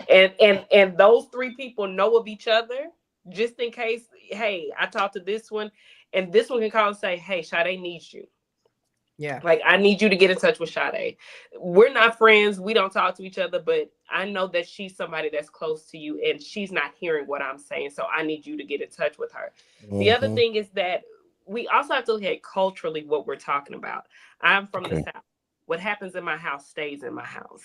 And those 3 people know of each other just in case. Hey, I talked to this one, and this one can call and say, hey, Sade needs you. Yeah. Like, I need you to get in touch with Sade. We're not friends. We don't talk to each other, but I know that she's somebody that's close to you and she's not hearing what I'm saying. So I need you to get in touch with her. Mm-hmm. The other thing is that we also have to look at culturally what we're talking about. I'm from the South. What happens in my house stays in my house.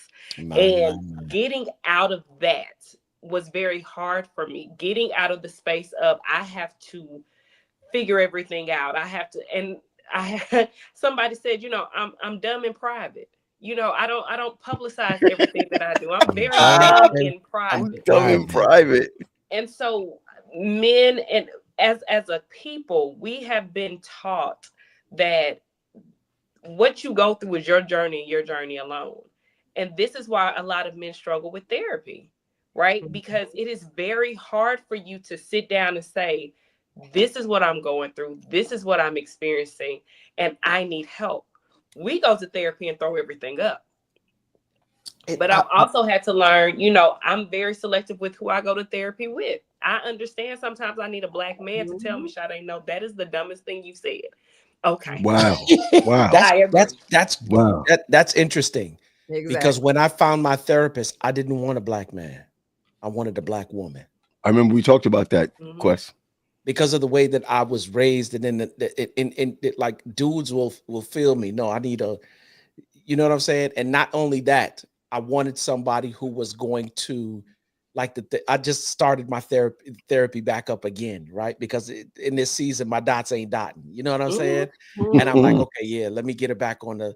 Getting out of that was very hard for me. Getting out of the space of I have to figure everything out. I have to, and somebody said, I'm dumb in private. I don't publicize everything that I do. I'm very dumb in private. I'm dumb in private. And so men and as a people, we have been taught that what you go through is your journey alone. And this is why a lot of men struggle with therapy, right? Because it is very hard for you to sit down and say, this is what I'm going through. This is what I'm experiencing, and I need help. We go to therapy and throw everything up. But I've also had to learn, I'm very selective with who I go to therapy with. I understand sometimes I need a Black man to tell me, Sade, no, that is the dumbest thing you said. Okay. Wow. Wow. That's interesting. Exactly. Because when I found my therapist, I didn't want a Black man. I wanted a Black woman. I remember we talked about that, Quest. Because of the way that I was raised, and in like dudes will feel me. No, I need you know what I'm saying? And not only that, I wanted somebody who was going to like I just started my therapy back up again, right? Because in this season, my dots ain't dotting. You know what I'm saying? And I'm like, okay, yeah, let me get her back on the.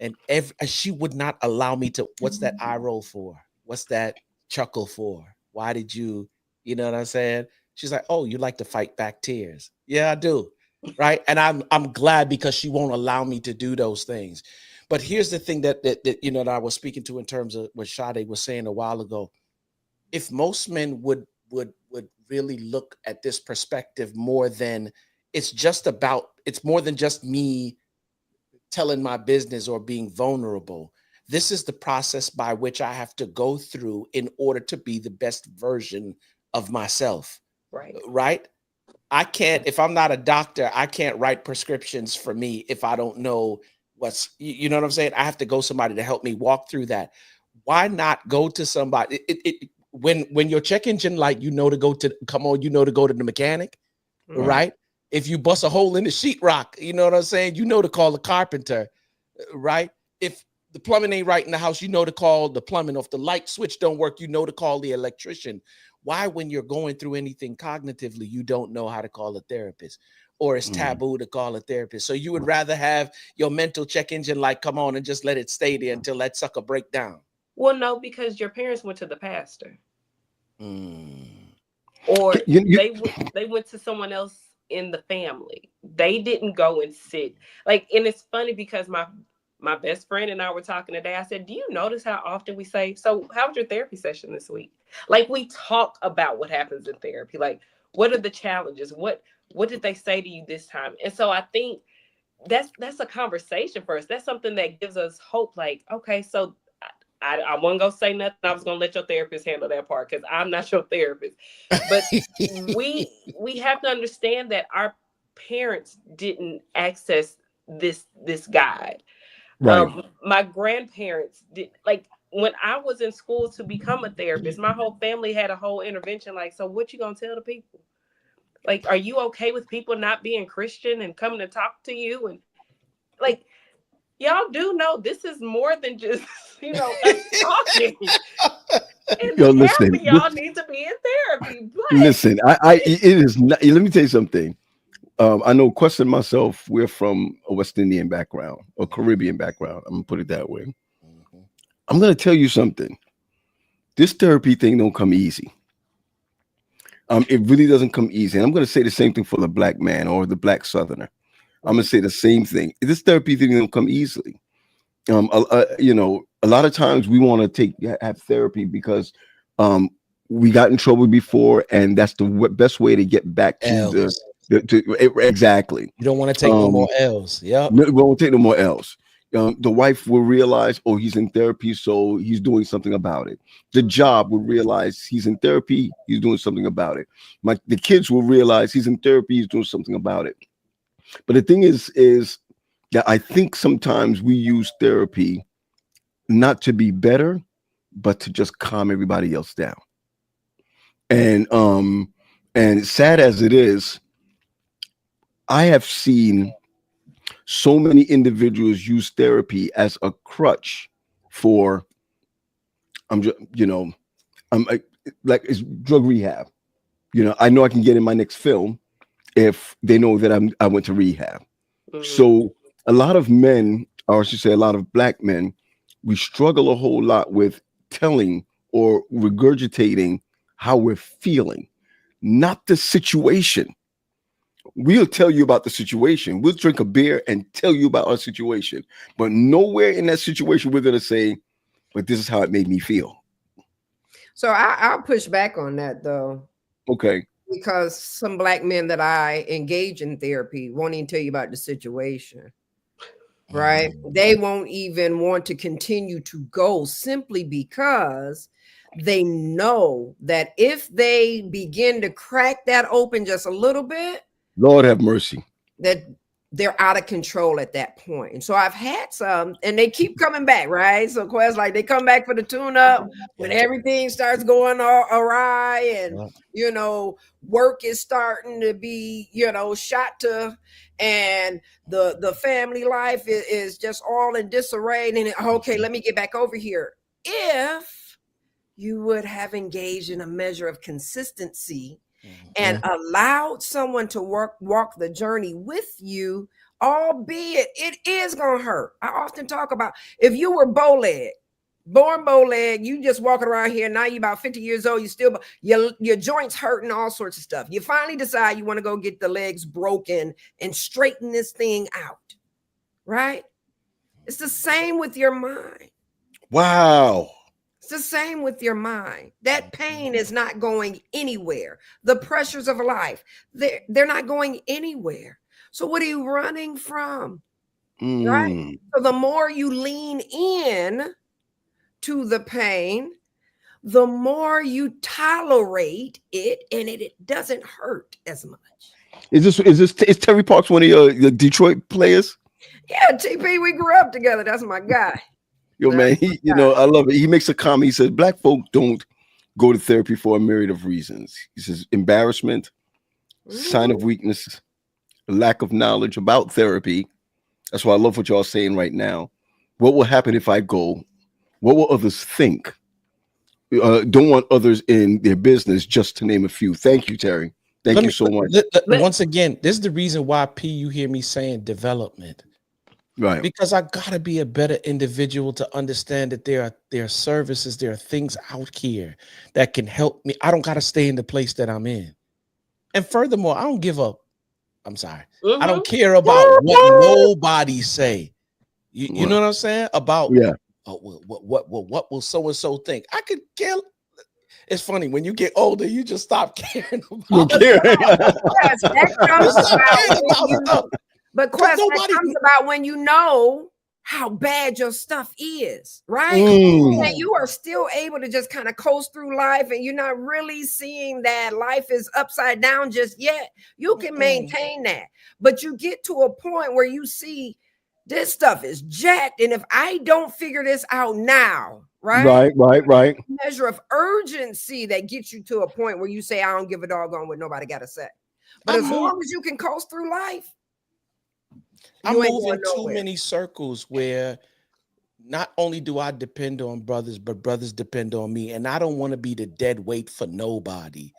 And she would not allow me to. What's that eye roll for? What's that chuckle for? Why did you? You know what I'm saying? She's like, oh, you like to fight back tears. Yeah, I do. Right. And I'm glad because she won't allow me to do those things. But here's the thing that that I was speaking to in terms of what Sade was saying a while ago. If most men would really look at this perspective more than it's more than just me telling my business or being vulnerable. This is the process by which I have to go through in order to be the best version of myself. Right. I can't, if I'm not a doctor, I can't write prescriptions for me if I don't know you know what I'm saying? I have to go somebody to help me walk through that. Why not go to somebody? When your check engine light, to go to the mechanic, right? If you bust a hole in the sheetrock, you know what I'm saying? To call the carpenter, right? If the plumbing ain't right in the house, to call the plumbing. Or if the light switch don't work, to call the electrician. Why, when you're going through anything cognitively, you don't know how to call a therapist, or it's taboo to call a therapist? So you would rather have your mental check engine light come on and just let it stay there until that sucker break down? Well, no, because your parents went to the pastor. Or they went to someone else in the family. They didn't go and sit. And it's funny because my best friend and I were talking today. I said, do you notice how often we say, so how was your therapy session this week? We talk about what happens in therapy. What are the challenges? What did they say to you this time? And so I think that's a conversation for us. That's something that gives us hope. Okay, so I wasn't going to say nothing. I was going to let your therapist handle that part because I'm not your therapist. But we have to understand that our parents didn't access this guide. Right. My grandparents did. When I was in school to become a therapist, my whole family had a whole intervention. So what you going to tell the people? Are you okay with people not being Christian and coming to talk to you? And y'all do know this is more than just, us talking. And listen, y'all need to be in therapy. Listen, it is not, let me tell you something. I know Quest and myself, we're from a West Indian background or Caribbean background. I'm gonna put it that way. I'm gonna tell you something. This therapy thing don't come easy. It really doesn't come easy. And I'm gonna say the same thing for the Black man or the Black Southerner. I'm gonna say the same thing. This therapy thing don't come easily. You know, a lot of times we want to have therapy because we got in trouble before, and that's the best way to get back to exactly. You don't want to take no more L's. Yeah, we won't take no more L's. The wife will realize, oh, he's in therapy, so he's doing something about it. The job will realize he's in therapy, he's doing something about it. The kids will realize he's in therapy, he's doing something about it. But the thing is that I think sometimes we use therapy not to be better, but to just calm everybody else down. And sad as it is, I have seen so many individuals use therapy as a crutch for, like it's drug rehab. You know, I know I can get in my next film if they know that I went to rehab. Mm-hmm. So a lot of men, or I should say a lot of Black men, we struggle a whole lot with telling or regurgitating how we're feeling, not the situation. We'll tell you about the situation. We'll drink a beer and tell you about our situation. But nowhere in that situation we're going to say, but this is how it made me feel. So I'll push back on that, though. Okay. Because some Black men that I engage in therapy won't even tell you about the situation. Right? They won't even want to continue to go simply because they know that if they begin to crack that open just a little bit, Lord have mercy, that they're out of control at that point. And so I've had some, and they keep coming back, right? So Quest, like they come back for the tune-up when everything starts going awry, and you know, work is starting to be, you know, shot to, and the family life is just all in disarray. And then, okay, let me get back over here. If you would have engaged in a measure of consistency and allowed someone to walk the journey with you, albeit it is gonna hurt. I often talk about, if you were born bow-leg, you just walking around here, now you about 50 years old, you still, your joints hurting, all sorts of stuff. You finally decide you want to go get the legs broken and straighten this thing out, right? It's the same with your mind. Wow. It's the same with your mind. That pain is not going anywhere. The pressures of life, they're not going anywhere. So what are you running from? Right? So the more you lean in to the pain, the more you tolerate it, and it doesn't hurt as much. Is Terry Parks one of your Detroit players? Yeah, TP, we grew up together. That's my guy. Yo, man, I love it. He makes a comment. He says, Black folk don't go to therapy for a myriad of reasons. He says, embarrassment, sign of weakness, lack of knowledge about therapy. That's why I love what y'all saying right now. What will happen if I go? What will others think? Don't want others in their business, just to name a few. Thank you, Terry. Thank you so much. Once again, this is the reason why, P, you hear me saying development. Right. Because I gotta be a better individual to understand that there are services, there are things out here that can help me. I don't gotta stay in the place that I'm in. And furthermore, I don't give up. I'm sorry. I don't care about what nobody say. You know what I'm saying? About what will so and so think? I could care. It's funny, when you get older, you just stop caring about stuff. But Quest, that comes about when you know how bad your stuff is, right? And you are still able to just kind of coast through life, and you're not really seeing that life is upside down just yet. You can maintain that, but you get to a point where you see this stuff is jacked, and if I don't figure this out now, right? Measure of urgency that gets you to a point where you say, I don't give a doggone what nobody got to say. But as long as you can coast through life, I move in too many circles where not only do I depend on brothers, but brothers depend on me. And I don't want to be the dead weight for nobody.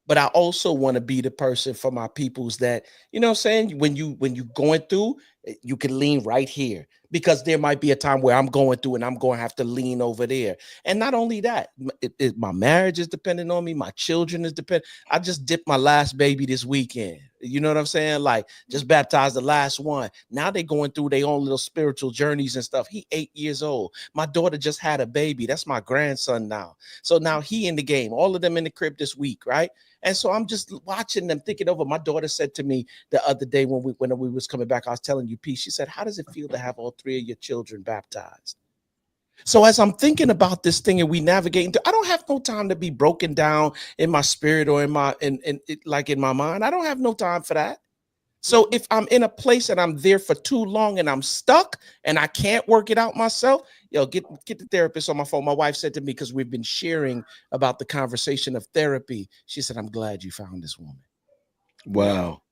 But I also want to be the person for my peoples that, you know what I'm saying? When you going through, you can lean right here, because there might be a time where I'm going through and I'm going to have to lean over there. And not only that, my marriage is dependent on me. My children is dependent. I just dipped my last baby this weekend. You know what I'm saying? Like, just baptized the last one. Now they going through their own little spiritual journeys and stuff. He 8 years old. My daughter just had a baby. That's my grandson now. So now he in the game. All of them in the crib this week, right? And so I'm just watching them, thinking over. My daughter said to me the other day when we was coming back, I was telling you, P, she said, how does it feel to have all 3 of your children baptized? So as I'm thinking about this thing and we navigating, I don't have no time to be broken down in my spirit or in my like in my mind. I don't have no time for that. So if I'm in a place and I'm there for too long and I'm stuck and I can't work it out myself, get the therapist on my phone. My wife said to me, because we've been sharing about the conversation of therapy, she said, I'm glad you found this woman. Wow.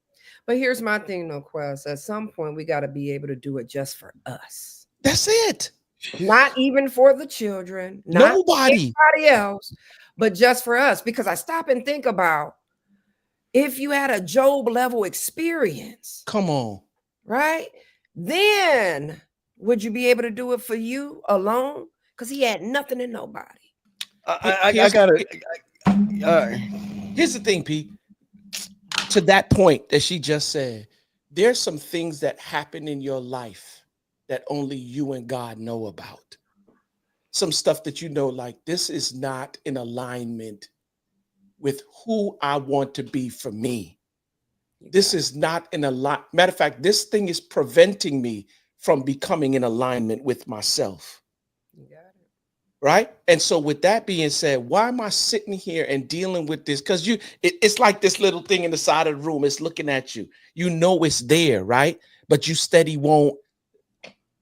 But here's my thing, though, Quest. At some point, we got to be able to do it just for us. That's it. Not even for the children, not nobody else, but just for us. Because I stop and think about, if you had a Job level experience, come on, right? Then would you be able to do it for you alone? Because he had nothing and nobody. I gotta. Here's the thing, Pete. To that point that she just said, there's some things that happen in your life that only you and God know about. Some stuff that like, this is not in alignment with who I want to be for me. This is not in alignment. Matter of fact, this thing is preventing me from becoming in alignment with myself. You got it. Right? And so with that being said, why am I sitting here and dealing with this? Because it's like this little thing in the side of the room. It's looking at you. You know it's there, right? But you steady won't.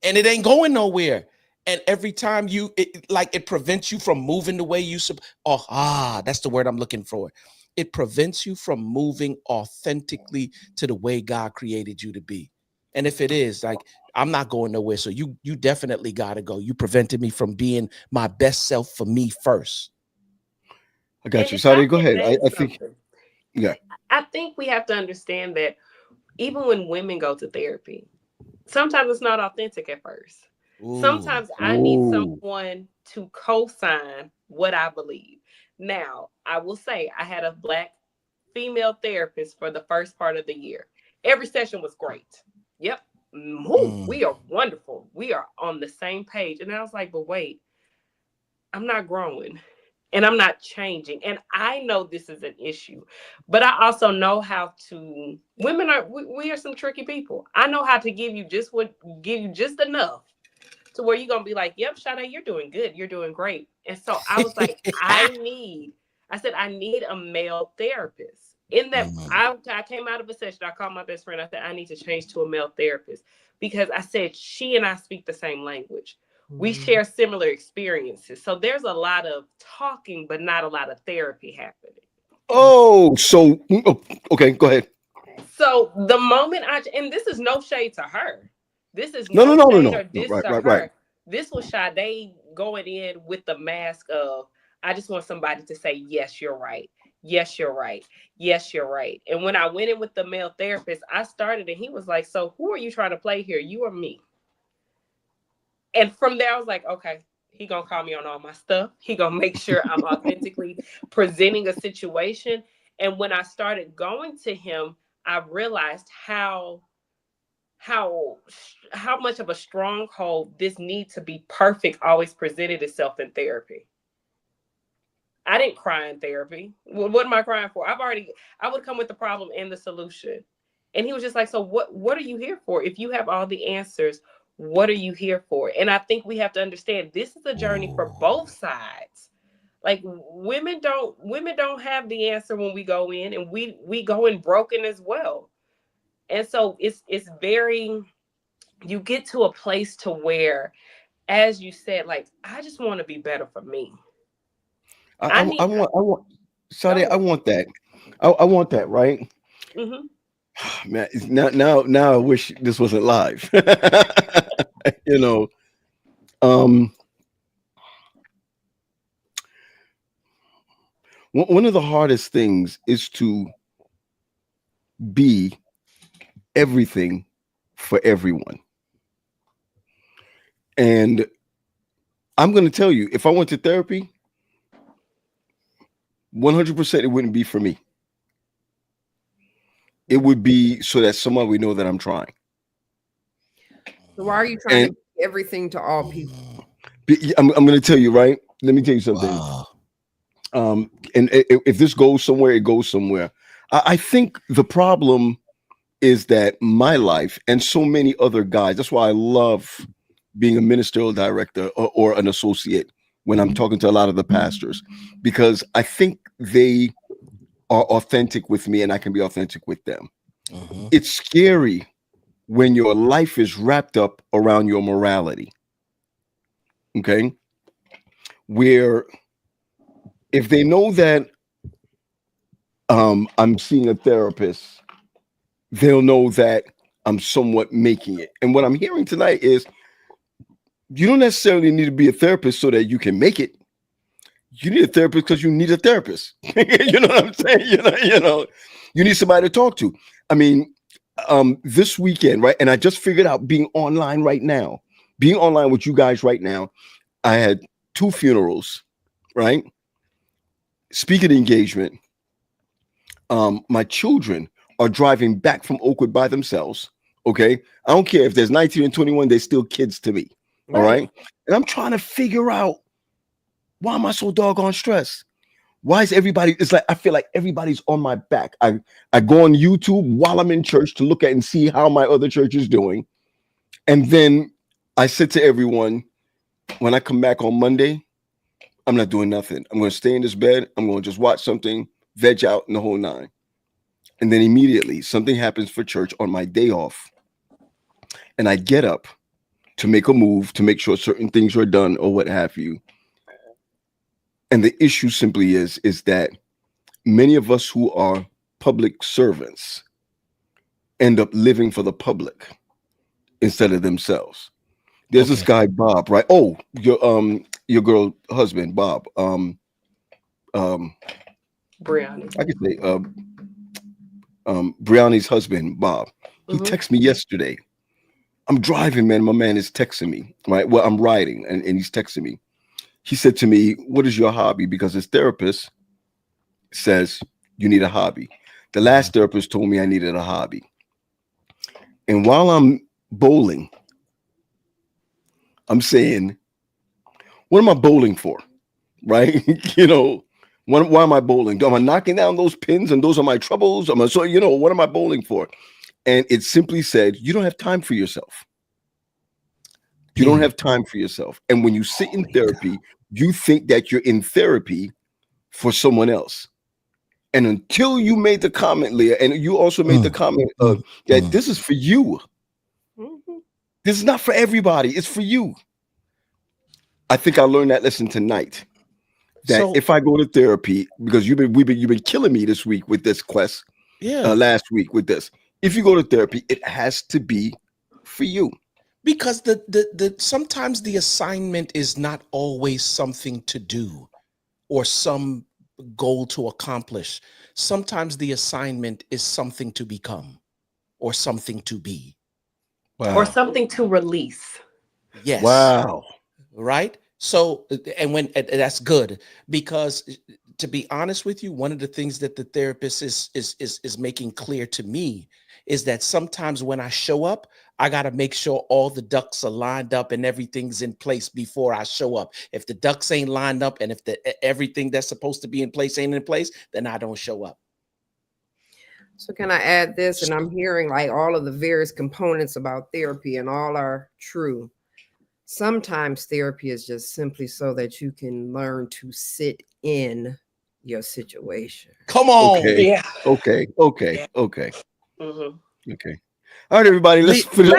And it ain't going nowhere. And every time it prevents you from moving the way you that's the word I'm looking for. It prevents you from moving authentically to the way God created you to be. And if it is, like, I'm not going nowhere. So you definitely got to go. You prevented me from being my best self for me first. I got you. Sorry, go ahead. I think, I think we have to understand that even when women go to therapy, sometimes it's not authentic at first. Ooh. Sometimes I need someone to co-sign what I believe. Now, I will say I had a Black female therapist for the first part of the year. Every session was great. Yep. We are wonderful. We are on the same page. And I was like, but wait, I'm not growing and I'm not changing. And I know this is an issue, but I also know how to, we are some tricky people. I know how to give you just enough to where you're going to be like, yep, Sade, you're doing good. You're doing great. And so I was like, I need a male therapist. In that, I came out of a session, I called my best friend. I said, I need to change to a male therapist because I said, she and I speak the same language. We share similar experiences. So there's a lot of talking, but not a lot of therapy happening. Oh, so, okay, go ahead. So the moment and this is no shade to her. This is no. Right. This was Sade going in with the mask of, I just want somebody to say, yes, you're right. Yes, you're right. Yes, you're right. And when I went in with the male therapist, I started and he was like, so who are you trying to play here? You or me? And from there, I was like, okay, he gonna call me on all my stuff. He gonna make sure I'm authentically presenting a situation. And when I started going to him, I realized how much of a stronghold this need to be perfect always presented itself in therapy. I didn't cry in therapy. What am I crying for? I would come with the problem and the solution. And he was just like, so what are you here for? If you have all the answers, what are you here for? And I think we have to understand this is a journey for both sides. Like women don't have the answer when we go in, and we go in broken as well. And so it's very, you get to a place to where, as you said, like, I just want to be better for me. I want, Sade, I want that. I want that, right? Mm-hmm. Man, now I wish this wasn't live. One of the hardest things is to be everything for everyone. And I'm going to tell you, if I went to therapy, 100% it wouldn't be for me. it would be so that someone would know that I'm trying. So why are you trying to give everything to all people? I'm going to tell you, right? Let me tell you something. Wow. And if this goes somewhere, it goes somewhere. I think the problem is that my life and so many other guys, that's why I love being a ministerial director or an associate when I'm talking to a lot of the pastors, because I think they are authentic with me and I can be authentic with them. It's scary when your life is wrapped up around your morality. Okay. Where if they know that I'm seeing a therapist, they'll know that I'm somewhat making it. And what I'm hearing tonight is you don't necessarily need to be a therapist so that you can make it. You need a therapist because you need a therapist. You know what I'm saying? You need somebody to talk to. I mean, this weekend, right? And I just figured out being online with you guys right now. I had 2 funerals, right? Speaking engagement. My children are driving back from Oakwood by themselves. Okay. I don't care if there's 19 and 21, they're still kids to me. All right. And I'm trying to figure out, why am I so doggone stressed? Why is everybody, it's like, I feel like everybody's on my back. I go on YouTube while I'm in church to look at and see how my other church is doing. And then I said to everyone, when I come back on Monday, I'm not doing nothing. I'm going to stay in this bed. I'm going to just watch something, veg out in the whole 9. And then immediately something happens for church on my day off. And I get up to make a move to make sure certain things are done or what have you. And the issue simply is that many of us who are public servants end up living for the public instead of themselves. There's this guy, Bob, right? Oh, your girl husband, Bob. Brianna. I could say Brianna's husband, Bob. He texted me yesterday. I'm driving, man. My man is texting me, right? Well, I'm riding and he's texting me. He said to me, what is your hobby? Because his therapist says you need a hobby. The last therapist told me I needed a hobby. And while I'm bowling, I'm saying, what am I bowling for? Right? Why am I bowling? Am I knocking down those pins and those are my troubles? What am I bowling for? And it simply said, you don't have time for yourself. You don't have time for yourself. And when you sit in therapy, you think that you're in therapy for someone else. And until you made the comment, Leah, and you also made the comment that this is for you. This is not for everybody. It's for you. I think I learned that lesson tonight. That if I go to therapy, because you've been killing me this week with this quest. Last week with this. If you go to therapy, it has to be for you. Because the sometimes the assignment is not always something to do or some goal to accomplish. Sometimes the assignment is something to become or something to be. Wow. Or something to release. Yes. Wow. Right? So, and that's good, because to be honest with you, one of the things that the therapist is making clear to me is that sometimes when I show up, I got to make sure all the ducks are lined up and everything's in place before I show up. If the ducks ain't lined up and if everything that's supposed to be in place ain't in place, then I don't show up. So can I add this? And I'm hearing like all of the various components about therapy and all are true. Sometimes therapy is just simply so that you can learn to sit in your situation. Come on. Okay. Yeah. Okay. Yeah. Okay. Mm-hmm. Okay. All right, everybody. Let's put it.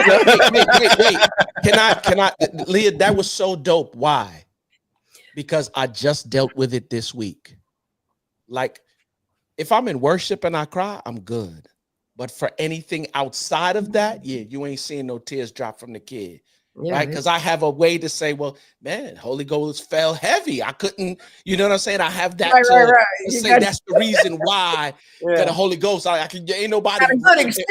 Wait. Can I, Leah? That was so dope. Why? Because I just dealt with it this week. Like, if I'm in worship and I cry, I'm good. But for anything outside of that, you ain't seeing no tears drop from the kid. Right? Because I have a way to say, well, man, Holy Ghost fell heavy. I couldn't, you know what I'm saying? I have that to say that's the reason why the Holy Ghost, ain't nobody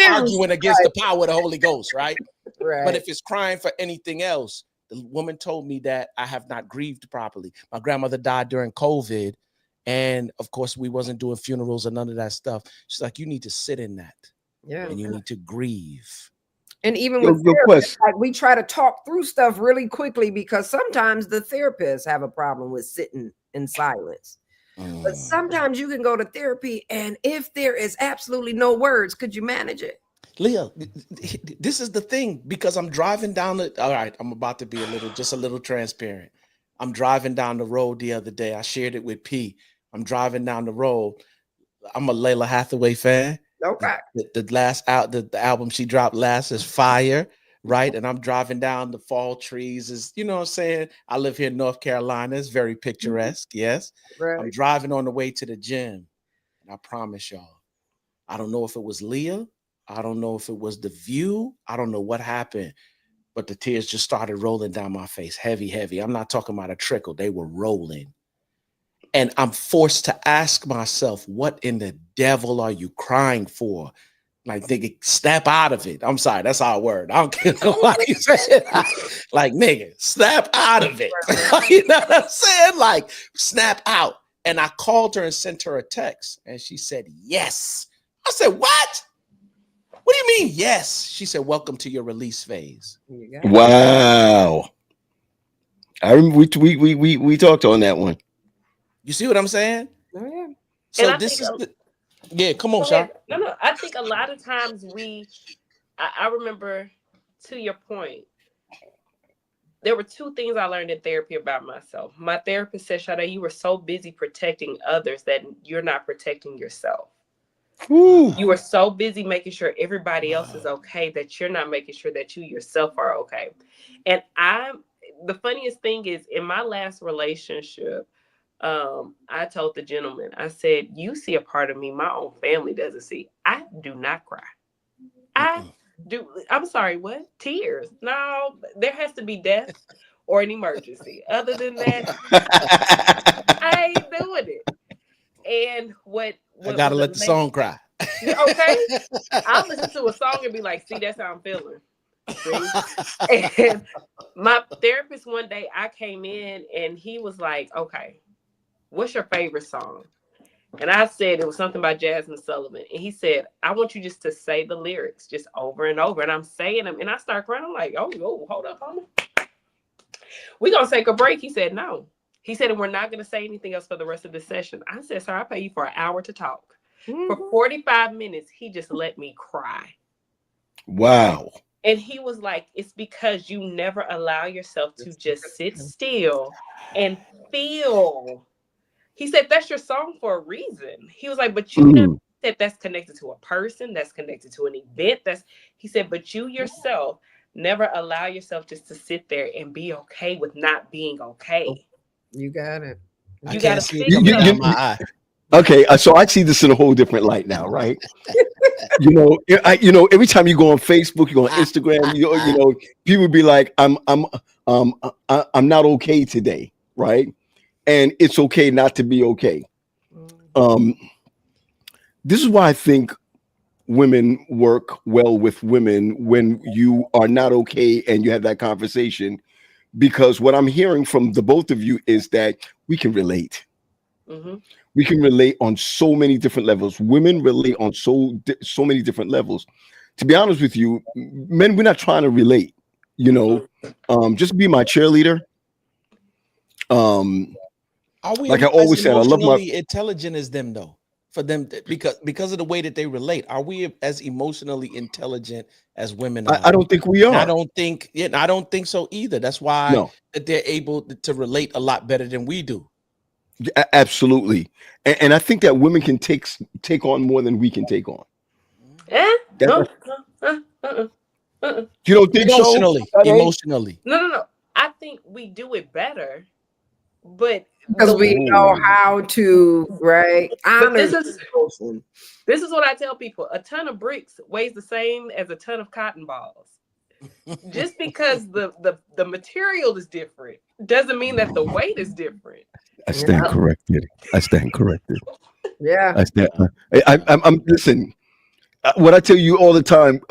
arguing against the power of the Holy Ghost, right? But if it's crying for anything else, the woman told me that I have not grieved properly. My grandmother died during COVID. And of course, we wasn't doing funerals or none of that stuff. She's like, you need to sit in that. Yeah. And you need to grieve. And even with therapists, like we try to talk through stuff really quickly because sometimes the therapists have a problem with sitting in silence. But sometimes you can go to therapy, and if there is absolutely no words, could you manage it? Leah, this is the thing, because I'm driving down all right, I'm about to be just a little transparent. I'm driving down the road the other day. I shared it with P. I'm driving down the road. I'm a Layla Hathaway fan. Okay. The album she dropped last is fire, right? And I'm driving down the fall trees. Is, you know what I'm saying? I live here in North Carolina. It's very picturesque. Yes. Right. I'm driving on the way to the gym. And I promise y'all, I don't know if it was Leah. I don't know if it was the view. I don't know what happened, but the tears just started rolling down my face. Heavy, heavy. I'm not talking about a trickle. They were rolling. And I'm forced to ask myself, what in the devil are you crying for? Like, nigga, snap out of it. I'm sorry, that's our word. I don't care what you said. Like, nigga, snap out of it. You know what I'm saying? Like, snap out. And I called her and sent her a text. And she said, yes. I said, what? What do you mean, yes? She said, welcome to your release phase. Wow. I remember we talked on that one. You see what I'm saying? Oh, yeah. So this is yeah, come on, Sean. No. I think a lot of times I remember, to your point, there were two things I learned in therapy about myself. My therapist said, Sade, you were so busy protecting others that you're not protecting yourself. Ooh. You are so busy making sure everybody else is okay that you're not making sure that you yourself are okay. And the funniest thing is, in my last relationship, I told the gentleman, I said, you see a part of me my own family doesn't see. I do not cry. I'm sorry, what? Tears? No, there has to be death or an emergency. Other than that, I ain't doing it. And what I gotta let the song cry. Okay. I'll listen to a song and be like, see, that's how I'm feeling. See? And my therapist, one day I came in and he was like, okay, what's your favorite song? And I said it was something by Jasmine Sullivan. And he said, I want you just to say the lyrics just over and over. And I'm saying them and I start crying. I'm like, oh, hold up, homie. We're going to take a break. He said, no. He said, and we're not going to say anything else for the rest of the session. I said, sir, I'll pay you for an hour to talk. Mm-hmm. For 45 minutes, he just let me cry. Wow. And he was like, it's because you never allow yourself to just sit still and feel. He said, that's your song for a reason. He was like, but you never said that's connected to a person, that's connected to an event. He said, but you yourself never allow yourself just to sit there and be okay with not being okay. You got it. You got to see it coming down my eye. Okay, so I see this in a whole different light now, right? Every time you go on Facebook, you go on Instagram, you know, people be like, I'm not okay today, right? And it's okay not to be okay. This is why I think women work well with women when you are not okay and you have that conversation, because what I'm hearing from the both of you is that we can relate. Mm-hmm. We can relate on so many different levels. Women relate on so many different levels. To be honest with you, men, we're not trying to relate. Just be my cheerleader. Are we like I always said, I love my intelligent as them though? For them, because of the way that they relate, are we as emotionally intelligent as women are? I don't think we are. And I don't think so either. That's why that they're able to relate a lot better than we do. Absolutely, and I think that women can take on more than we can take on. No. You don't think emotionally? No. I think we do it better, but because we know how to, right? This is what I tell people: a ton of bricks weighs the same as a ton of cotton balls. Just because the material is different doesn't mean that the weight is different. I stand corrected. Yeah. I'm listen. What I tell you all the time,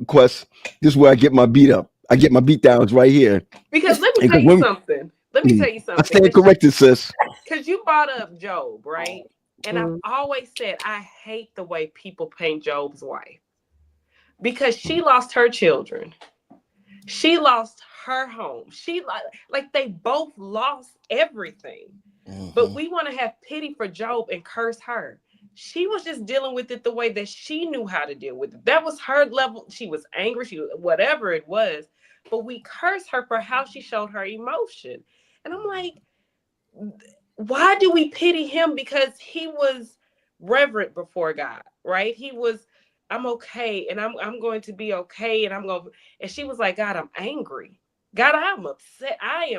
Quest, this is where I get my beat up. I get my beat downs right here. Because let me tell you something. I stand corrected, sis. Because you brought up Job, right? And I've always said I hate the way people paint Job's wife. because she lost her children. She lost her home. She like they both lost everything. But we want to have pity for Job and curse her. She was just dealing with it the way that she knew how to deal with it. That was her level. She was angry, whatever it was. But we curse her for how she showed her emotion. And I'm like, why do we pity him? Because he was reverent before God, right? He was, I'm okay, and I'm going to be okay, and she was like, God, I'm angry. God, I'm upset. I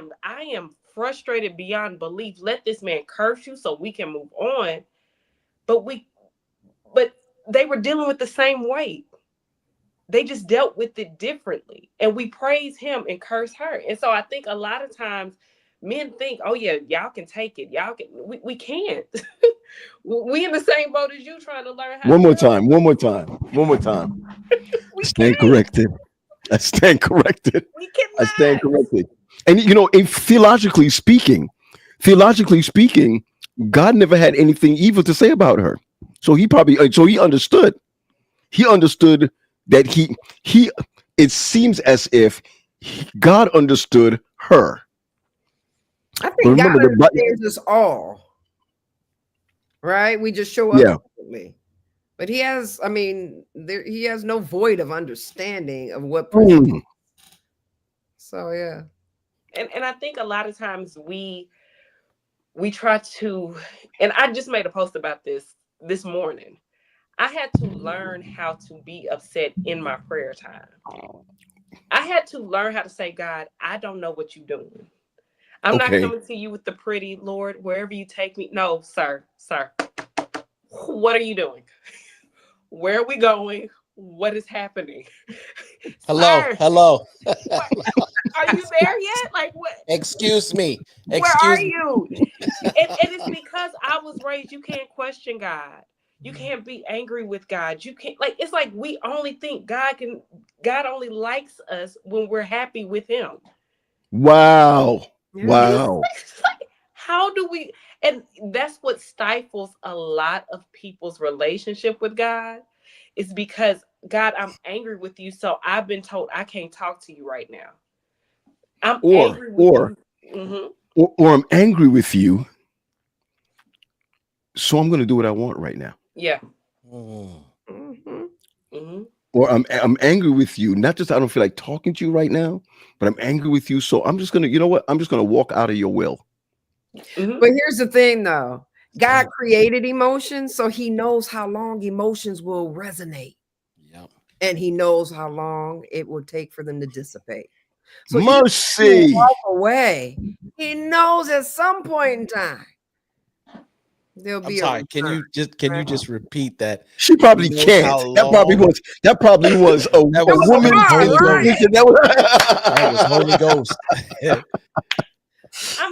am frustrated beyond belief. Let this man curse you so we can move on. But they were dealing with the same weight. They just dealt with it differently. And we praise him and curse her. And so I think a lot of times men think, oh yeah, y'all can take it. Y'all can, we can't. We in the same boat as you trying to learn how. One more time. I stand corrected. I stand corrected. And theologically speaking, God never had anything evil to say about her. So he understood. He understood that he it seems as if God understood her. I think God understands us all. Right? We just show up differently. But he has, he has no void of understanding of what So yeah. And I think a lot of times we try to, and I just made a post about this morning. I had to learn how to be upset in my prayer time. I had to learn how to say, God, I don't know what you're doing. I'm not coming to you with the pretty, Lord, wherever you take me. No, sir. What are you doing? Where are we going? What is happening? Hello. Are you there yet? Like what? Excuse me. Where are you? And it's because I was raised, you can't question God. You can't be angry with God. You can't, it's like we only think God only likes us when we're happy with him. Wow. It's like, how do we, and that's what stifles a lot of people's relationship with God, is because, God, I'm angry with you, so I've been told I can't talk to you right now. I'm angry with you. Or I'm angry with you, so I'm going to do what I want right now. Yeah. Or I'm angry with you, not just I don't feel like talking to you right now, but I'm angry with you, so I'm just going to, you know what? I'm just going to walk out of your will. But here's the thing, though. God created emotions, so he knows how long emotions will resonate. Yep. And he knows how long it will take for them to dissipate. So mercy. Walk away. He knows at some point in time there'll be. I'm sorry. Can you just repeat that? She probably can't. That probably was a woman. That was Holy Ghost.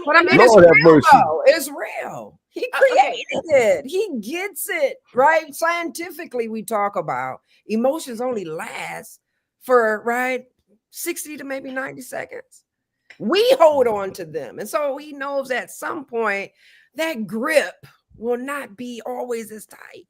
But it's real, though. It's real. He created it. He gets it, right? Scientifically, we talk about emotions only last for 60 to maybe 90 seconds. We hold on to them. And so he knows at some point that grip will not be always as tight.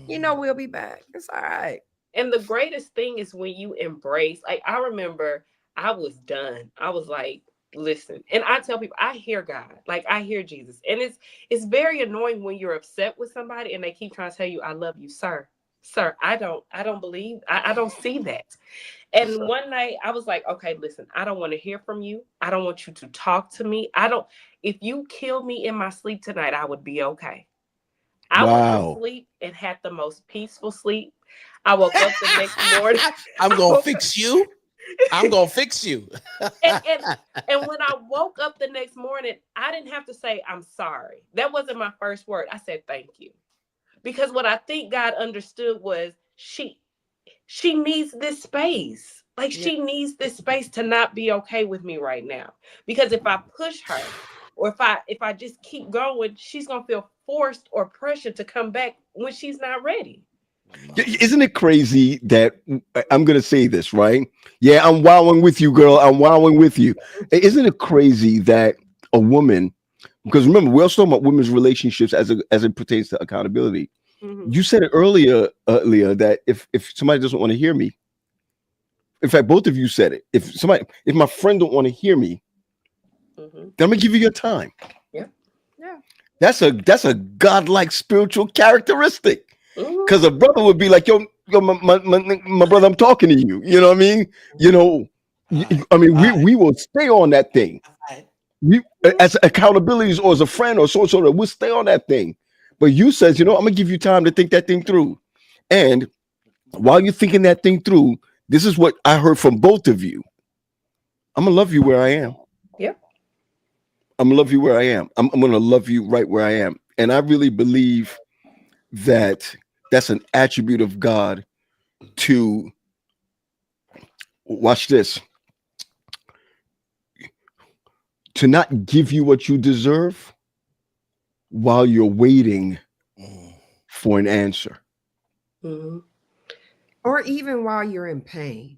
We'll be back. It's all right. And the greatest thing is when you embrace, I remember I was done. I was like, listen, and I tell people, I hear God, I hear Jesus. And it's very annoying when you're upset with somebody and they keep trying to tell you, I love you, sir, I don't believe, I don't see that. And one night I was like, okay, listen, I don't want to hear from you. I don't want you to talk to me. If you kill me in my sleep tonight, I would be okay. I went to sleep and had the most peaceful sleep. I woke up the next morning. I'm going to fix you. I'm going to fix you. and when I woke up the next morning, I didn't have to say, I'm sorry. That wasn't my first word. I said, thank you. Because what I think God understood was she needs this space. She needs this space to not be okay with me right now. Because if I push her, or if I just keep going, she's going to feel forced or pressured to come back when she's not ready. Isn't it crazy that I'm going to say this, right? Yeah, I'm wowing with you, girl. I'm wowing with you. Isn't it crazy that a woman, because remember, we're also talking about women's relationships as it pertains to accountability. You said it earlier, Leah, that if somebody doesn't want to hear me, in fact, both of you said it. If my friend don't want to hear me, then I'm gonna give you your time. Yeah. That's a godlike spiritual characteristic. Because a brother would be like, yo, my brother, I'm talking to you. You know what I mean? You know, I mean, we will stay on that thing. We as accountabilities or as a friend or so we'll stay on that thing. But you says, you know, I'm gonna give you time to think that thing through. And while you're thinking that thing through, this is what I heard from both of you. I'm gonna love you where I am. Yep. I'm gonna love you where I am. I'm gonna love you right where I am. And I really believe that that's an attribute of God to watch this. To not give you what you deserve while you're waiting for an answer. Or even while you're in pain.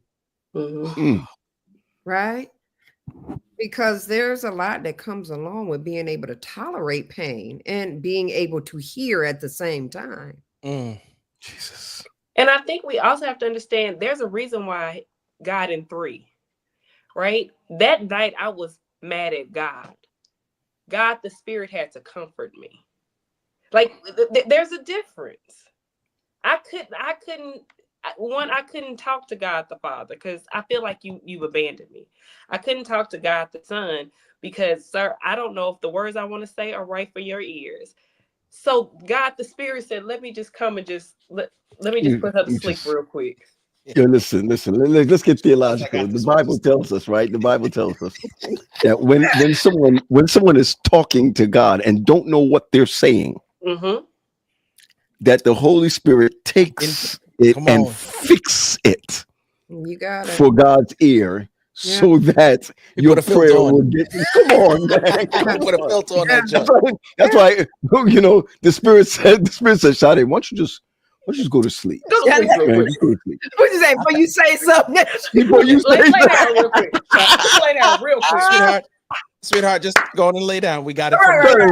Right? Because there's a lot that comes along with being able to tolerate pain and being able to hear at the same time. Jesus. And I think we also have to understand there's a reason why God in 3, right? That night I was mad at God. God, the Spirit, had to comfort me. Like there's a difference. I couldn't talk to God the Father because I feel like you've abandoned me. I couldn't talk to God the Son because, sir, I don't know if the words I want to say are right for your ears. So God the Spirit said, let me just come and just let me just put her to sleep real quick. Yeah, listen. Let's get theological. The Bible tells us, right? The Bible tells us that when someone is talking to God and don't know what they're saying, that the Holy Spirit takes it and fix it. You got it. For God's ear, so that your prayer will get. Come on, man. Put a filter on that jump. That's why you know the Spirit said, Shade, why don't you just go to sleep? Go to sleep real quick. What you say before you say something? Before you say lay down real quick. Lay down real quick, sweetheart. Just go on and lay down. We got it.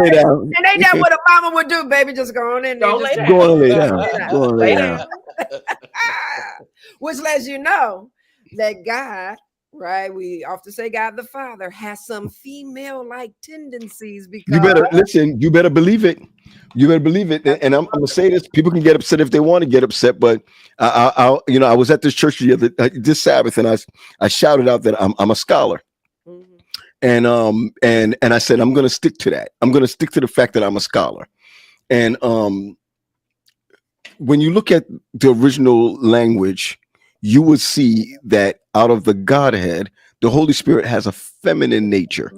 Lay down. And ain't that what a mama would do, baby? Just go on in there. Don't lay down. Go on and lay down. Go on and lay down. Which lets you know that God, right? We often say God the Father has some female-like tendencies because you better listen. You better believe it. You better believe it. And I'm gonna say this. People can get upset if they want to get upset, but I was at this church this Sabbath, and I shouted out that I'm a scholar. And I said I'm going to stick to that. I'm going to stick to the fact that I'm a scholar. And when you look at the original language, you would see that out of the Godhead, the Holy Spirit has a feminine nature.